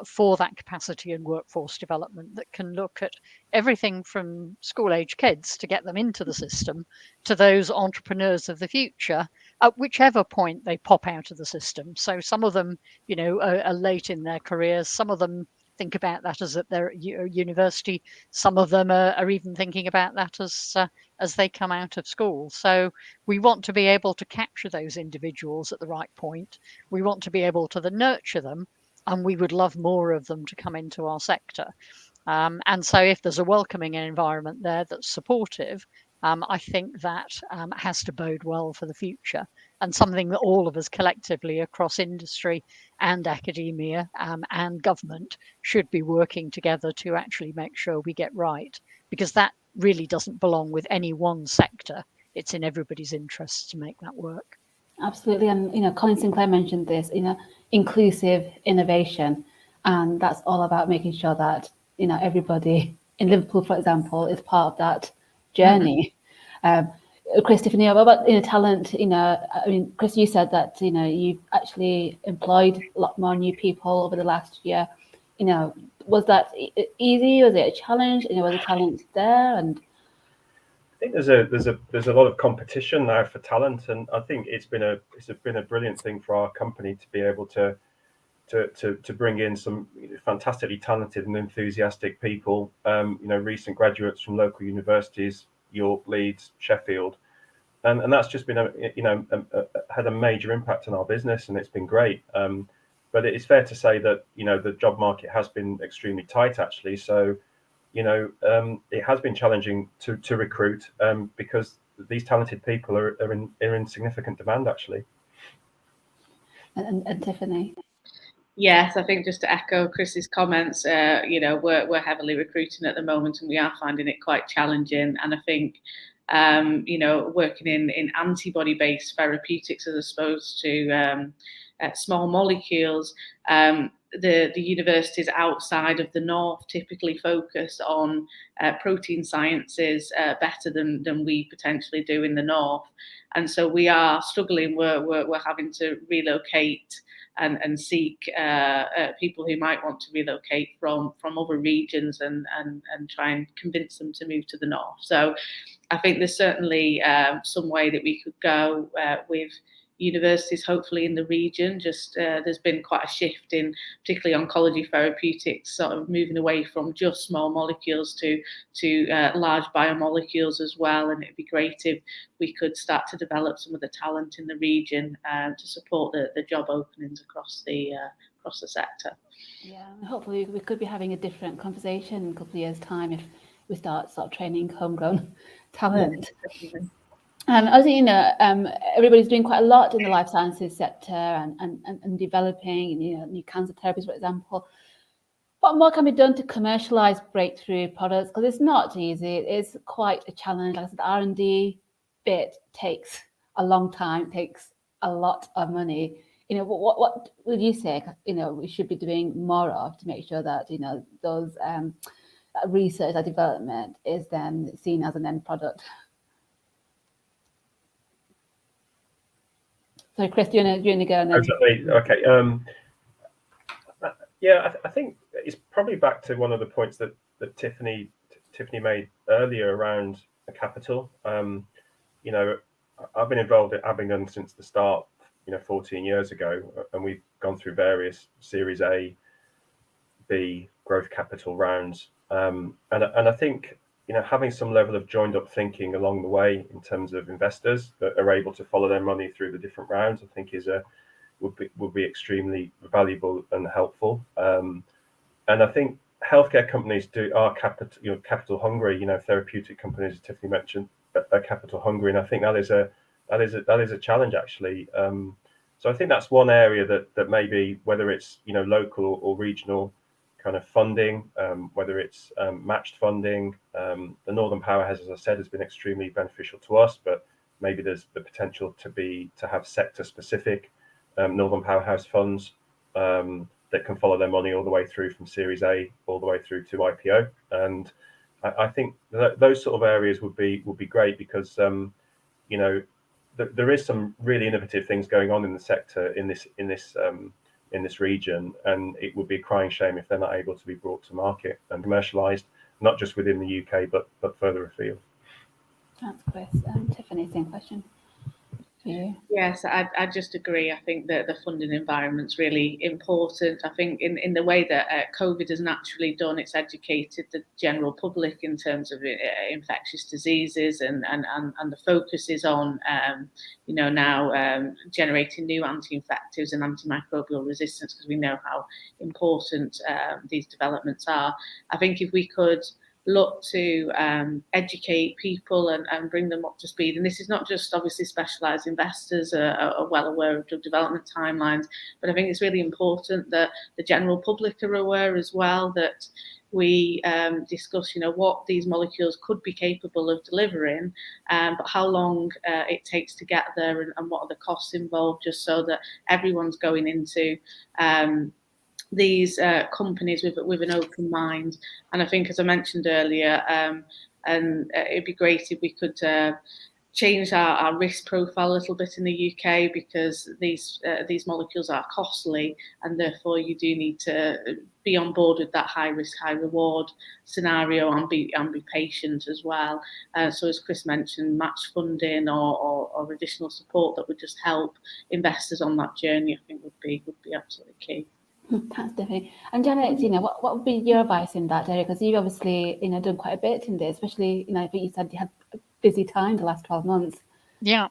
for that capacity and workforce development that can look at everything from school age kids to get them into the system to those entrepreneurs of the future at whichever point they pop out of the system. So some of them, are late in their careers. Some of them think about that as at their university. Some of them are even thinking about that as they come out of school. So we want to be able to capture those individuals at the right point. We want to be able to nurture them, and we would love more of them to come into our sector. And so if there's a welcoming environment there that's supportive, I think that has to bode well for the future, and something that all of us collectively across industry and academia and government should be working together to actually make sure we get right, because that really doesn't belong with any one sector. It's in everybody's interests to make that work. Absolutely. And, Colin Sinclair mentioned this, inclusive innovation. And that's all about making sure that, everybody in Liverpool, for example, is part of that journey. Chris, Tiffany, what about, talent? Chris, you said that, you've actually employed a lot more new people over the last year. Was that easy? Was it a challenge? Was the talent there? And I think there's a lot of competition now for talent, and I think it's been a brilliant thing for our company to be able to bring in some fantastically talented and enthusiastic people. Recent graduates from local universities, York, Leeds, Sheffield, and that's just been had a major impact on our business, and it's been great. But it is fair to say that the job market has been extremely tight actually. So it has been challenging to recruit because these talented people are in significant demand actually. And Tiffany. Yes, I think just to echo Chris's comments, we're heavily recruiting at the moment, and we are finding it quite challenging. And I think, working in antibody-based therapeutics as opposed to small molecules, the universities outside of the north typically focus on protein sciences better than we potentially do in the north, and so we are struggling. We're having to relocate and seek people who might want to relocate from other regions and try and convince them to move to the north. So I think there's certainly some way that we could go with universities, hopefully in the region. Just there's been quite a shift in particularly oncology therapeutics, sort of moving away from just small molecules to large biomolecules as well. And it'd be great if we could start to develop some of the talent in the region to support the job openings across the sector. Yeah, hopefully we could be having a different conversation in a couple of years' time if we start training homegrown talent. Yeah, and as everybody's doing quite a lot in the life sciences sector and developing new cancer therapies, for example. What more can be done to commercialize breakthrough products? Because it's not easy. It's quite a challenge. Like I said, the R&D bit takes a long time, takes a lot of money. What would you say we should be doing more of to make sure that those that research, that development is then seen as an end product? So Chris, do you want to go? And then... Exactly. Okay. I think it's probably back to one of the points that Tiffany made earlier around the capital. I've been involved at Abingdon since the start, 14 years ago, and we've gone through various Series A, B growth capital rounds. And I think having some level of joined up thinking along the way in terms of investors that are able to follow their money through the different rounds, I think would be extremely valuable and helpful. And I think healthcare companies are capital hungry. Therapeutic companies, as Tiffany mentioned, are capital hungry, and I think that is a challenge actually. So I think that's one area that maybe, whether it's local or regional kind of funding, whether it's matched funding. The Northern Powerhouse, as I said, has been extremely beneficial to us, but maybe there's the potential to have sector-specific Northern Powerhouse funds that can follow their money all the way through from Series A all the way through to IPO. And I think those sort of areas would be great, because you know, there is some really innovative things going on in the sector in this region, and it would be a crying shame if they're not able to be brought to market and commercialised, not just within the UK but further afield. Thanks, Chris. Tiffany, same question for you. Yes, I just agree. I think that the funding environment's really important. I think in the way that COVID has naturally done, it's educated the general public in terms of infectious diseases, and the focus is on now generating new anti-infectives and antimicrobial resistance, because we know how important these developments are. I think if we could look to educate people and bring them up to speed. And this is not just obviously specialised investors are well aware of drug development timelines, but I think it's really important that the general public are aware as well, that we discuss, what these molecules could be capable of delivering, but how long it takes to get there, and what are the costs involved, just so that everyone's going into these companies with an open mind. And I think, as I mentioned earlier, and it'd be great if we could change our risk profile a little bit in the UK, because these molecules are costly, and therefore you do need to be on board with that high risk, high reward scenario, and be patient as well. So as Chris mentioned, match funding or additional support that would just help investors on that journey, I think would be absolutely key. Thanks, Tiffany. And Janet, what would be your advice in that area? Because you've obviously, done quite a bit in this, especially, I think you said you had a busy time the last 12 months. Yeah.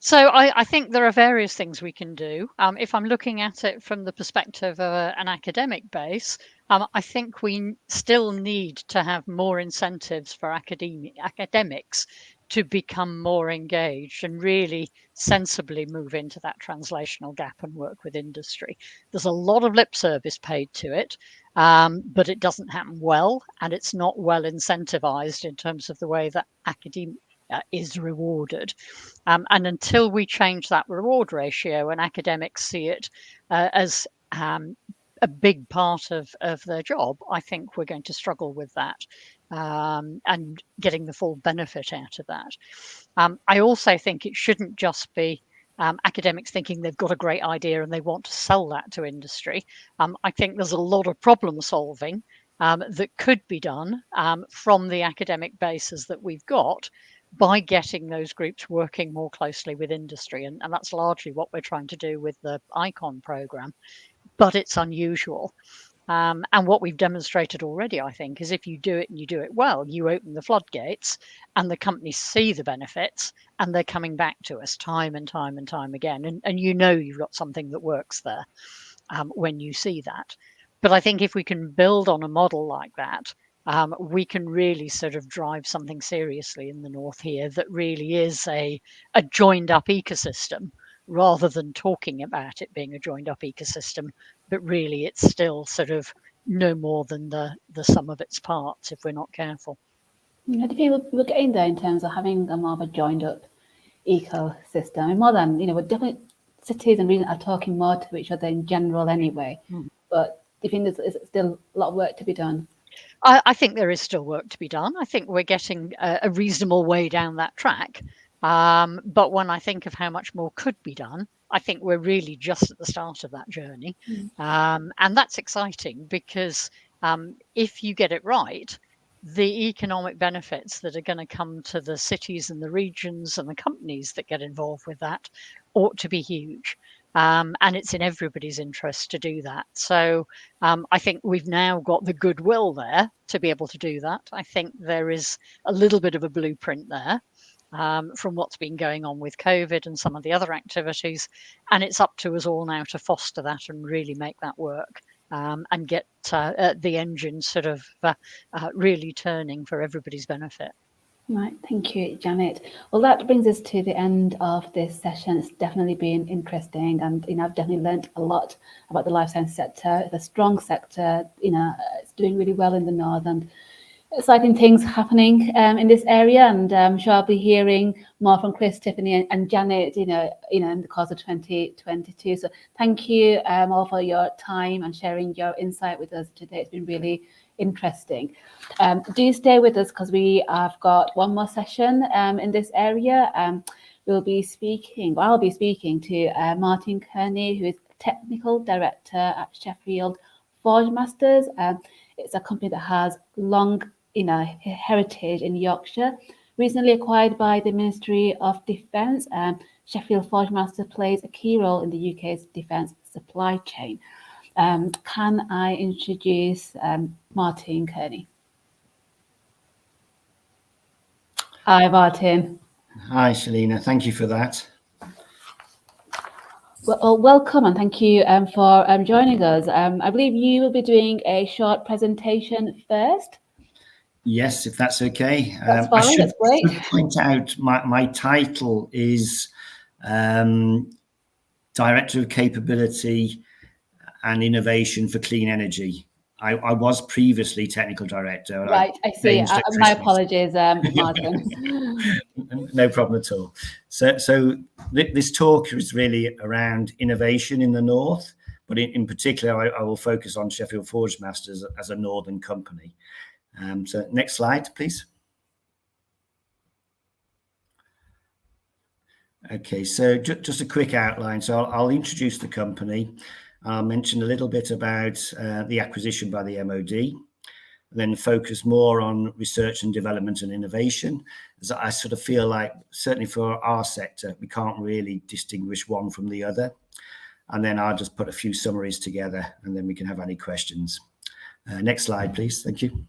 So I think there are various things we can do. If I'm looking at it from the perspective of an academic base, I think we still need to have more incentives for academics to become more engaged and really sensibly move into that translational gap and work with industry. There's a lot of lip service paid to it, but it doesn't happen well, and it's not well incentivized in terms of the way that academia is rewarded. And until we change that reward ratio and academics see it as a big part of their job, I think we're going to struggle with that and getting the full benefit out of that. I also think it shouldn't just be academics thinking they've got a great idea and they want to sell that to industry. I think there's a lot of problem solving that could be done from the academic bases that we've got, by getting those groups working more closely with industry. And that's largely what we're trying to do with the ICON program, but it's unusual. And what we've demonstrated already, I think, is if you do it and you do it well, you open the floodgates and the companies see the benefits and they're coming back to us time and time and time again. And you've got something that works there when you see that. But I think if we can build on a model like that, we can really sort of drive something seriously in the north here that really is a joined up ecosystem, rather than talking about it being a joined up ecosystem, but really it's still sort of no more than the sum of its parts if we're not careful. How do you think we're getting there in terms of having a more of a joined up ecosystem? And more than, we're definitely, cities and regions are talking more to each other in general anyway. But do you think there's still a lot of work to be done? I think there is still work to be done. I think we're getting a reasonable way down that track. But when I think of how much more could be done, I think we're really just at the start of that journey. And that's exciting, because if you get it right, the economic benefits that are going to come to the cities and the regions and the companies that get involved with that ought to be huge. And it's in everybody's interest to do that. So I think we've now got the goodwill there to be able to do that. I think there is a little bit of a blueprint there from what's been going on with COVID and some of the other activities. And it's up to us all now to foster that and really make that work and get the engine sort of really turning for everybody's benefit. Right, thank you, Janet. Well, that brings us to the end of this session. It's definitely been interesting, and I've definitely learned a lot about the life science sector. It's a strong sector. It's doing really well in the north, and exciting things happening in this area. And I'm sure I'll be hearing more from Chris, Tiffany, and Janet. In the course of 2022. So thank you all for your time and sharing your insight with us today. It's been really interesting. Do stay with us because we have got one more session in this area. I'll be speaking to Martin Kearney, who is Technical Director at Sheffield Forge Masters. It's a company that has long heritage in Yorkshire. Recently acquired by the Ministry of Defence, Sheffield Forge Masters plays a key role in the UK's defence supply chain. Can I introduce Martin Kearney? Hi, Martin. Hi, Selina. Thank you for that. Well, welcome and thank you for joining us. I believe you will be doing a short presentation first. Yes, if that's okay. That's fine. I should That's great. point out my title is Director of Capability and Innovation for Clean Energy. I was previously Technical Director. Right, I see. My apologies, Martin. No problem at all. So this talk is really around innovation in the north, but in particular, I will focus on Sheffield Forge Masters as a northern company. So next slide, please. Okay, so just a quick outline. So I'll introduce the company. I'll mention a little bit about the acquisition by the MOD, then focus more on research and development and innovation, as I sort of feel like, certainly for our sector, we can't really distinguish one from the other. And then I'll just put a few summaries together, and then we can have any questions. Next slide, please. Thank you.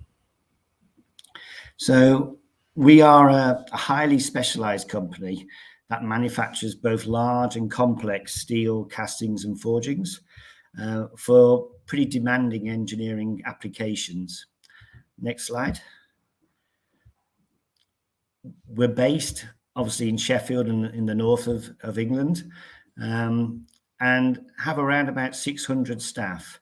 So we are a highly specialized company that manufactures both large and complex steel castings and forgings for pretty demanding engineering applications. Next slide. We're based obviously in Sheffield and in the north of England, and have around about 600 staff.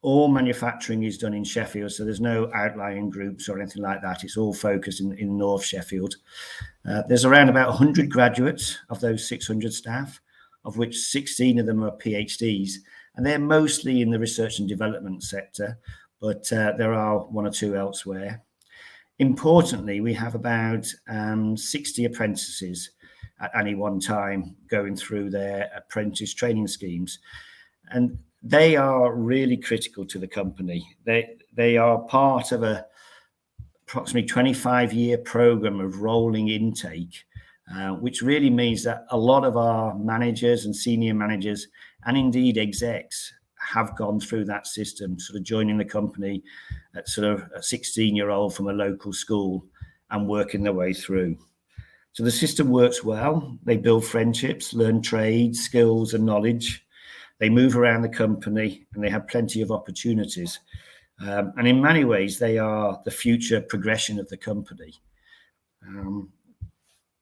All manufacturing is done in Sheffield, so there's no outlying groups or anything like that. It's all focused in North Sheffield. There's around about 100 graduates of those 600 staff, of which 16 of them are PhDs, and they're mostly in the research and development sector, but there are one or two elsewhere. Importantly, we have about 60 apprentices at any one time going through their apprentice training schemes, and they are really critical to the company. They are part of a approximately 25-year program of rolling intake, which really means that a lot of our managers and senior managers, and indeed execs, have gone through that system, sort of joining the company at sort of a 16-year-old from a local school and working their way through. So the system works well. They build friendships, learn trades, skills and knowledge. They move around the company and they have plenty of opportunities. And in many ways, they are the future progression of the company.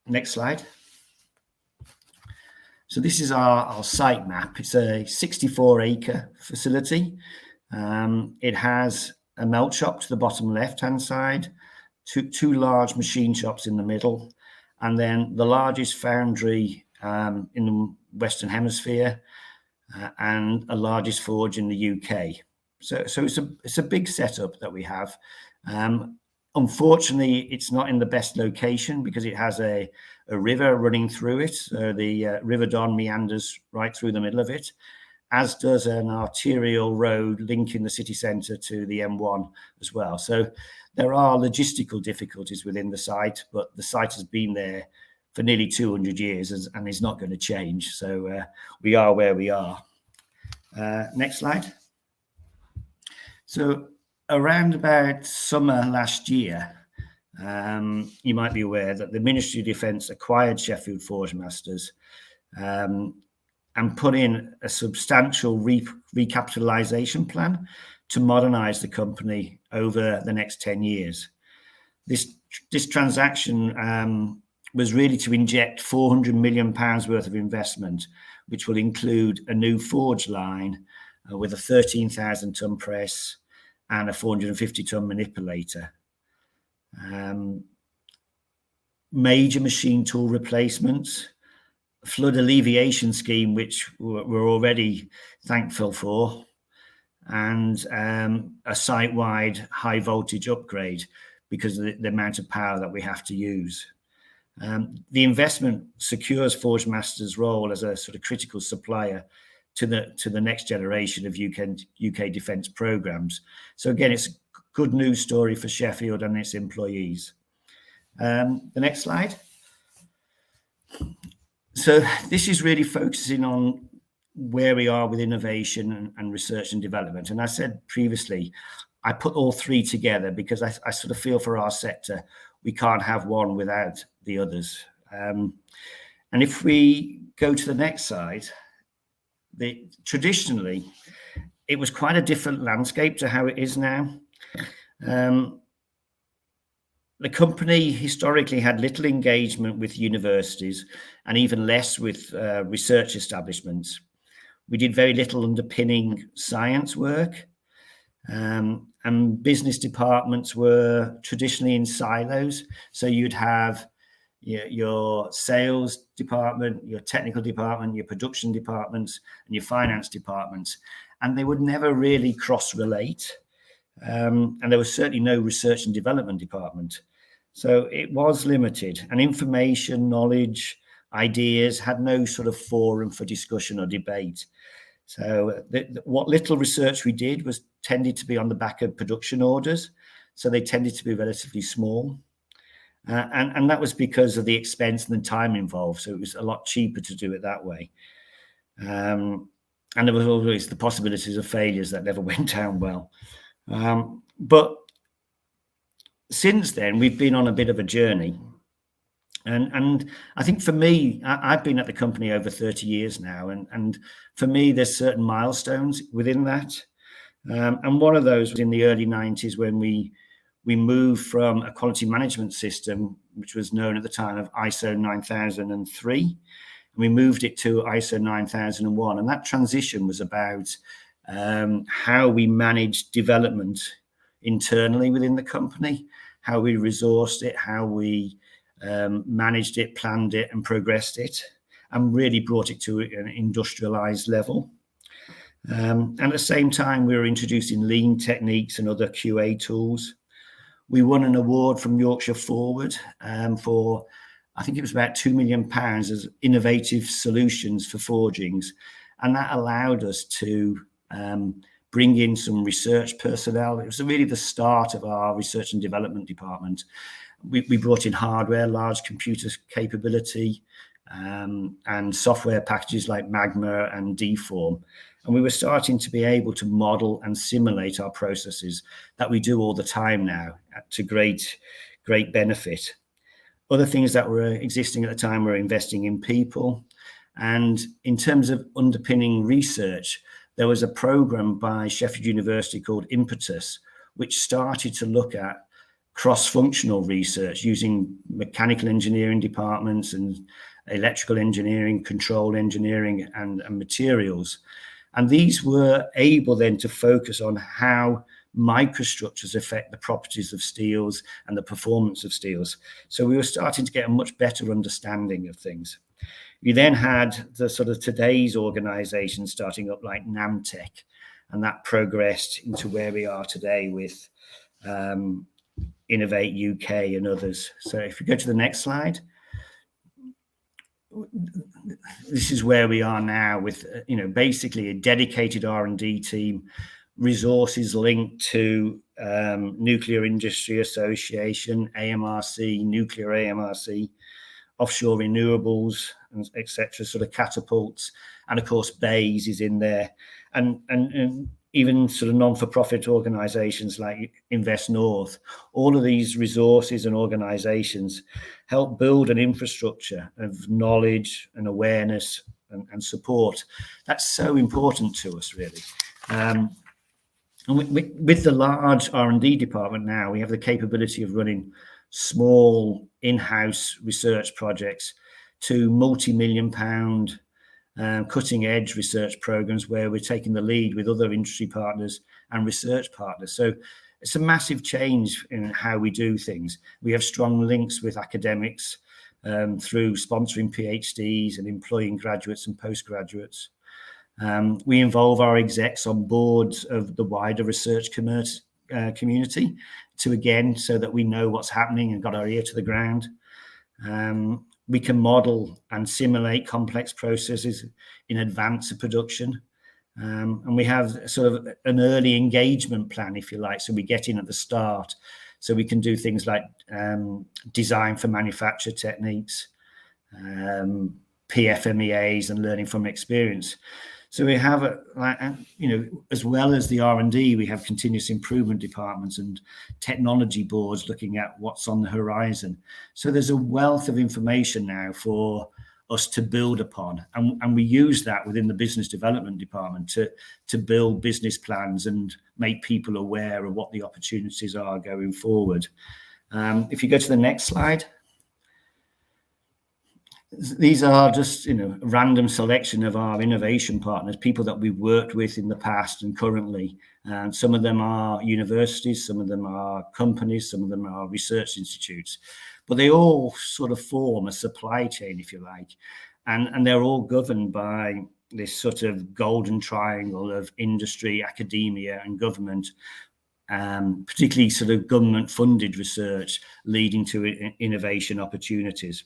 Next slide. So this is our site map. It's a 64-acre facility. It has a melt shop to the bottom left-hand side, two large machine shops in the middle, and then the largest foundry in the Western Hemisphere, and a largest forge in the UK. So it's a big setup that we have. Unfortunately, it's not in the best location because it has a river running through it. So the River Don meanders right through the middle of it, as does an arterial road linking the city centre to the M1 as well. So there are logistical difficulties within the site, but the site has been there for nearly 200 years and is not going to change. So we are where we are. Next slide. So around about summer last year, you might be aware that the Ministry of Defence acquired Sheffield Forge Masters and put in a substantial recapitalisation plan to modernise the company over the next 10 years. this transaction was really to inject £400 million worth of investment, which will include a new forge line with a 13,000-ton press and a 450-ton manipulator. Major machine tool replacements, flood alleviation scheme, which we're already thankful for, and a site-wide high voltage upgrade because of the amount of power that we have to use. The investment secures Forgemasters' role as a sort of critical supplier to the next generation of UK defence programmes. So again, it's a good news story for Sheffield and its employees. The next slide. So this is really focusing on where we are with innovation and research and development. And I said previously, I put all three together because I sort of feel for our sector, we can't have one without the others. And if we go to the next slide, traditionally, it was quite a different landscape to how it is now. The company historically had little engagement with universities and even less with research establishments. We did very little underpinning science work, and business departments were traditionally in silos. So you'd have your sales department, your technical department, your production departments, and your finance departments, and they would never really cross-relate. And there was certainly no research and development department. So it was limited, and information, knowledge, ideas had no sort of forum for discussion or debate. So what little research we did was tended to be on the back of production orders. So they tended to be relatively small. And that was because of the expense and the time involved. So it was a lot cheaper to do it that way. And there was always the possibilities of failures that never went down well. But since then, we've been on a bit of a journey. And I think for me, I've been at the company over 30 years now. And for me, there's certain milestones within that. And one of those was in the early 90s when we moved from a quality management system, which was known at the time of ISO 9003. And we moved it to ISO 9001. And that transition was about how we managed development internally within the company, how we resourced it, how we managed it, planned it, and progressed it, and really brought it to an industrialized level. And at the same time, we were introducing lean techniques and other QA tools. We won an award from Yorkshire Forward for, I think it was about £2 million as innovative solutions for forgings. And that allowed us to bring in some research personnel. It was really the start of our research and development department. We brought in hardware, large computer capability, and software packages like Magma and Deform. And we were starting to be able to model and simulate our processes that we do all the time now to great benefit. Other things that were existing at the time were investing in people. And in terms of underpinning research, there was a program by Sheffield University called Impetus, which started to look at cross-functional research using mechanical engineering departments and electrical engineering, control engineering, and materials. And these were able then to focus on how microstructures affect the properties of steels and the performance of steels. So we were starting to get a much better understanding of things. You then had the sort of today's organizations starting up like Namtech, and that progressed into where we are today with Innovate UK and others. So if you go to the next slide, this is where we are now with, basically a dedicated R&D team, resources linked to Nuclear Industry Association, AMRC, Nuclear AMRC, offshore renewables, etc., sort of catapults, and of course BAYS is in there, and even sort of non-for-profit organizations like Invest North. All of these resources and organizations help build an infrastructure of knowledge and awareness and support. That's so important to us, really. And with the large R&D department now, we have the capability of running small in-house research projects to multi-million-pound cutting-edge research programs where we're taking the lead with other industry partners and research partners. So it's a massive change in how we do things. We have strong links with academics through sponsoring PhDs and employing graduates and postgraduates. We involve our execs on boards of the wider research community to, again, so that we know what's happening and got our ear to the ground. We can model and simulate complex processes in advance of production. And we have sort of an early engagement plan, if you like, so we get in at the start. So we can do things like design for manufacture techniques, PFMEAs, and learning from experience. So we have, as well as the R&D, we have continuous improvement departments and technology boards looking at what's on the horizon. So there's a wealth of information now for us to build upon. And we use that within the business development department to build business plans and make people aware of what the opportunities are going forward. If you go to the next slide. These are just, random selection of our innovation partners, people that we've worked with in the past and currently. And some of them are universities, some of them are companies, some of them are research institutes. But they all sort of form a supply chain, if you like. And they're all governed by this sort of golden triangle of industry, academia, and government, particularly sort of government-funded research leading to innovation opportunities.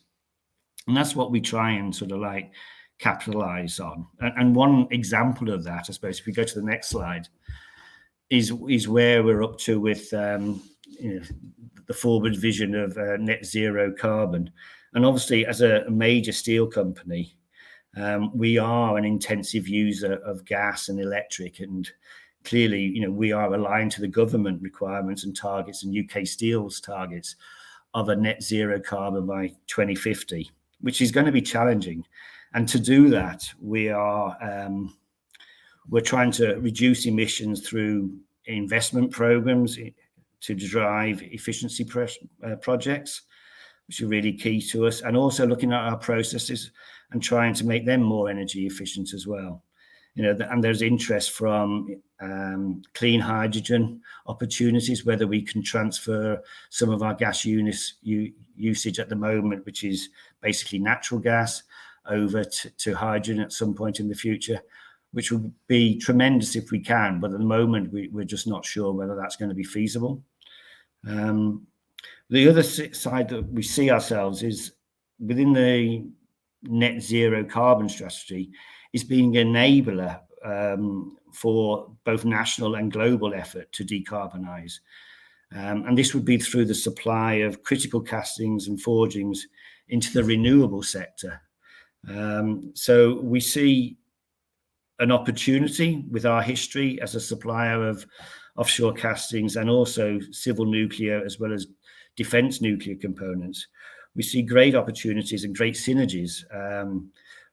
And that's what we try and sort of like capitalize on. And one example of that, I suppose, if we go to the next slide, is where we're up to with the forward vision of net zero carbon. And obviously, as a major steel company, we are an intensive user of gas and electric. And clearly, we are aligned to the government requirements and targets and UK Steel's targets of a net zero carbon by 2050. Which is going to be challenging. And to do that, we're trying to reduce emissions through investment programs to drive efficiency projects, which are really key to us, and also looking at our processes and trying to make them more energy efficient as well. And there's interest from clean hydrogen opportunities, whether we can transfer some of our gas usage at the moment, which is basically natural gas, over to hydrogen at some point in the future, which would be tremendous if we can. But at the moment, we're just not sure whether that's going to be feasible. The other side that we see ourselves is within the net zero carbon strategy is being an enabler for both national and global effort to decarbonise. And this would be through the supply of critical castings and forgings into the renewable sector. So we see an opportunity with our history as a supplier of offshore castings and also civil nuclear as well as defence nuclear components. We see great opportunities and great synergies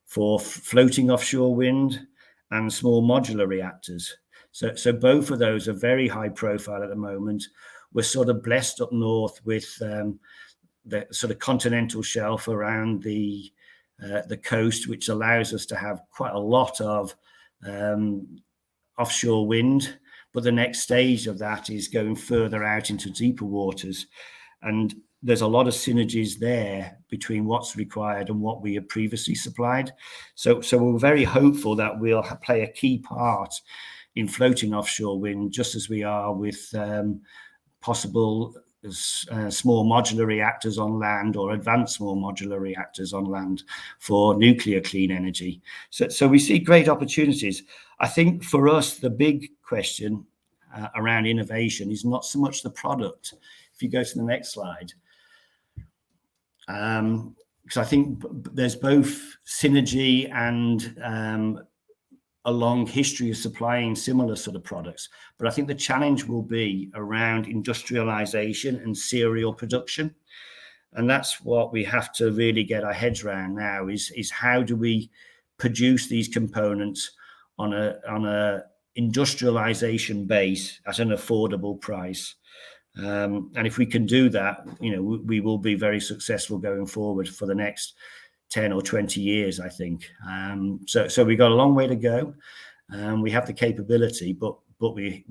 for floating offshore wind and small modular reactors. So both of those are very high profile at the moment. We're sort of blessed up north with the sort of continental shelf around the coast, which allows us to have quite a lot of offshore wind. But the next stage of that is going further out into deeper waters. And there's a lot of synergies there between what's required and what we have previously supplied. So we're very hopeful that we'll play a key part in floating offshore wind, just as we are with possible small modular reactors on land or advanced small modular reactors on land for nuclear clean energy. So we see great opportunities. I think for us, the big question around innovation is not so much the product. If you go to the next slide, because I think there's both synergy and a long history of supplying similar sort of products. But I think the challenge will be around industrialization and serial production. And that's what we have to really get our heads around now is how do we produce these components on a industrialization base at an affordable price. And if we can do that, we will be very successful going forward for the next 10 or 20 years, I think. So we've got a long way to go. We have the capability, but we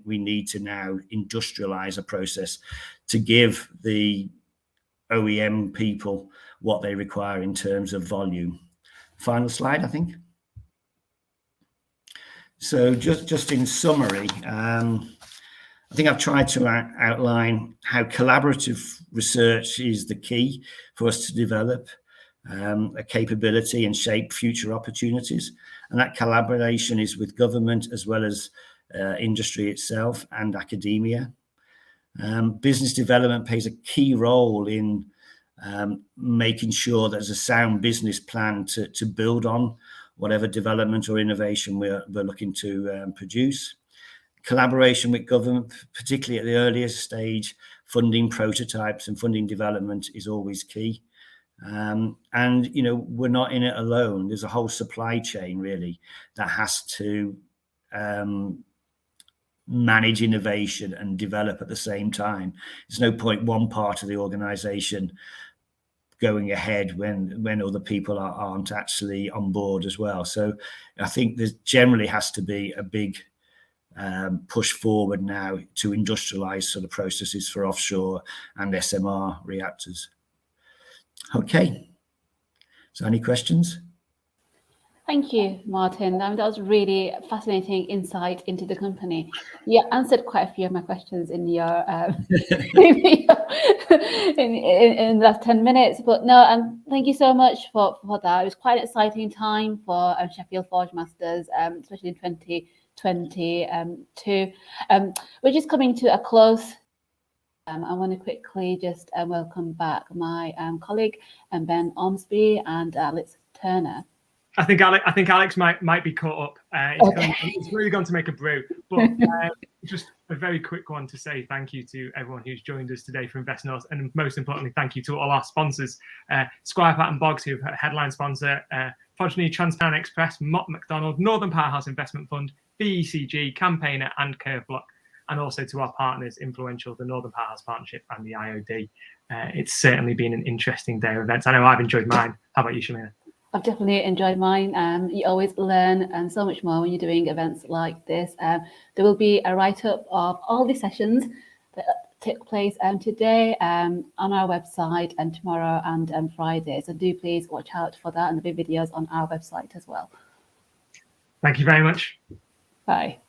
need to now industrialize a process to give the OEM people what they require in terms of volume. Final slide, I think. So just in summary, I think I've tried to outline how collaborative research is the key for us to develop a capability and shape future opportunities. And that collaboration is with government as well as industry itself and academia. Business development plays a key role in making sure there's a sound business plan to build on whatever development or innovation we're looking to produce. Collaboration with government, particularly at the earliest stage, funding prototypes and funding development is always key. And we're not in it alone. There's a whole supply chain really that has to manage innovation and develop at the same time. There's no point one part of the organization going ahead when other people aren't actually on board as well. So I think there generally has to be a big push forward now to industrialize sort of processes for offshore and SMR reactors. Okay. So any questions? Thank you, Martin. That was really fascinating insight into the company. You answered quite a few of my questions in your in the last 10 minutes, but no, thank you so much for that. It was quite an exciting time for Sheffield Forge Masters, especially in 2022. We're just coming to a close. I want to quickly just welcome back my colleague Ben Ormsby and Alex Turner. I think Alex might be caught up. He's really gone to make a brew. But just a very quick one to say thank you to everyone who's joined us today for Invest North, and most importantly, thank you to all our sponsors: Squire Patton Boggs, who've a headline sponsor, Progeny, Transparent Express, Mott MacDonald, Northern Powerhouse Investment Fund, BECG, Campaigner, and Curve Block, and also to our partners, Influential, the Northern Powerhouse Partnership, and the IOD. It's certainly been an interesting day of events. I know I've enjoyed mine. How about you, Shamina? I've definitely enjoyed mine. You always learn so much more when you're doing events like this. There will be a write-up of all the sessions that took place today on our website, and tomorrow and Friday. So do please watch out for that, and there'll be videos on our website as well. Thank you very much. Bye.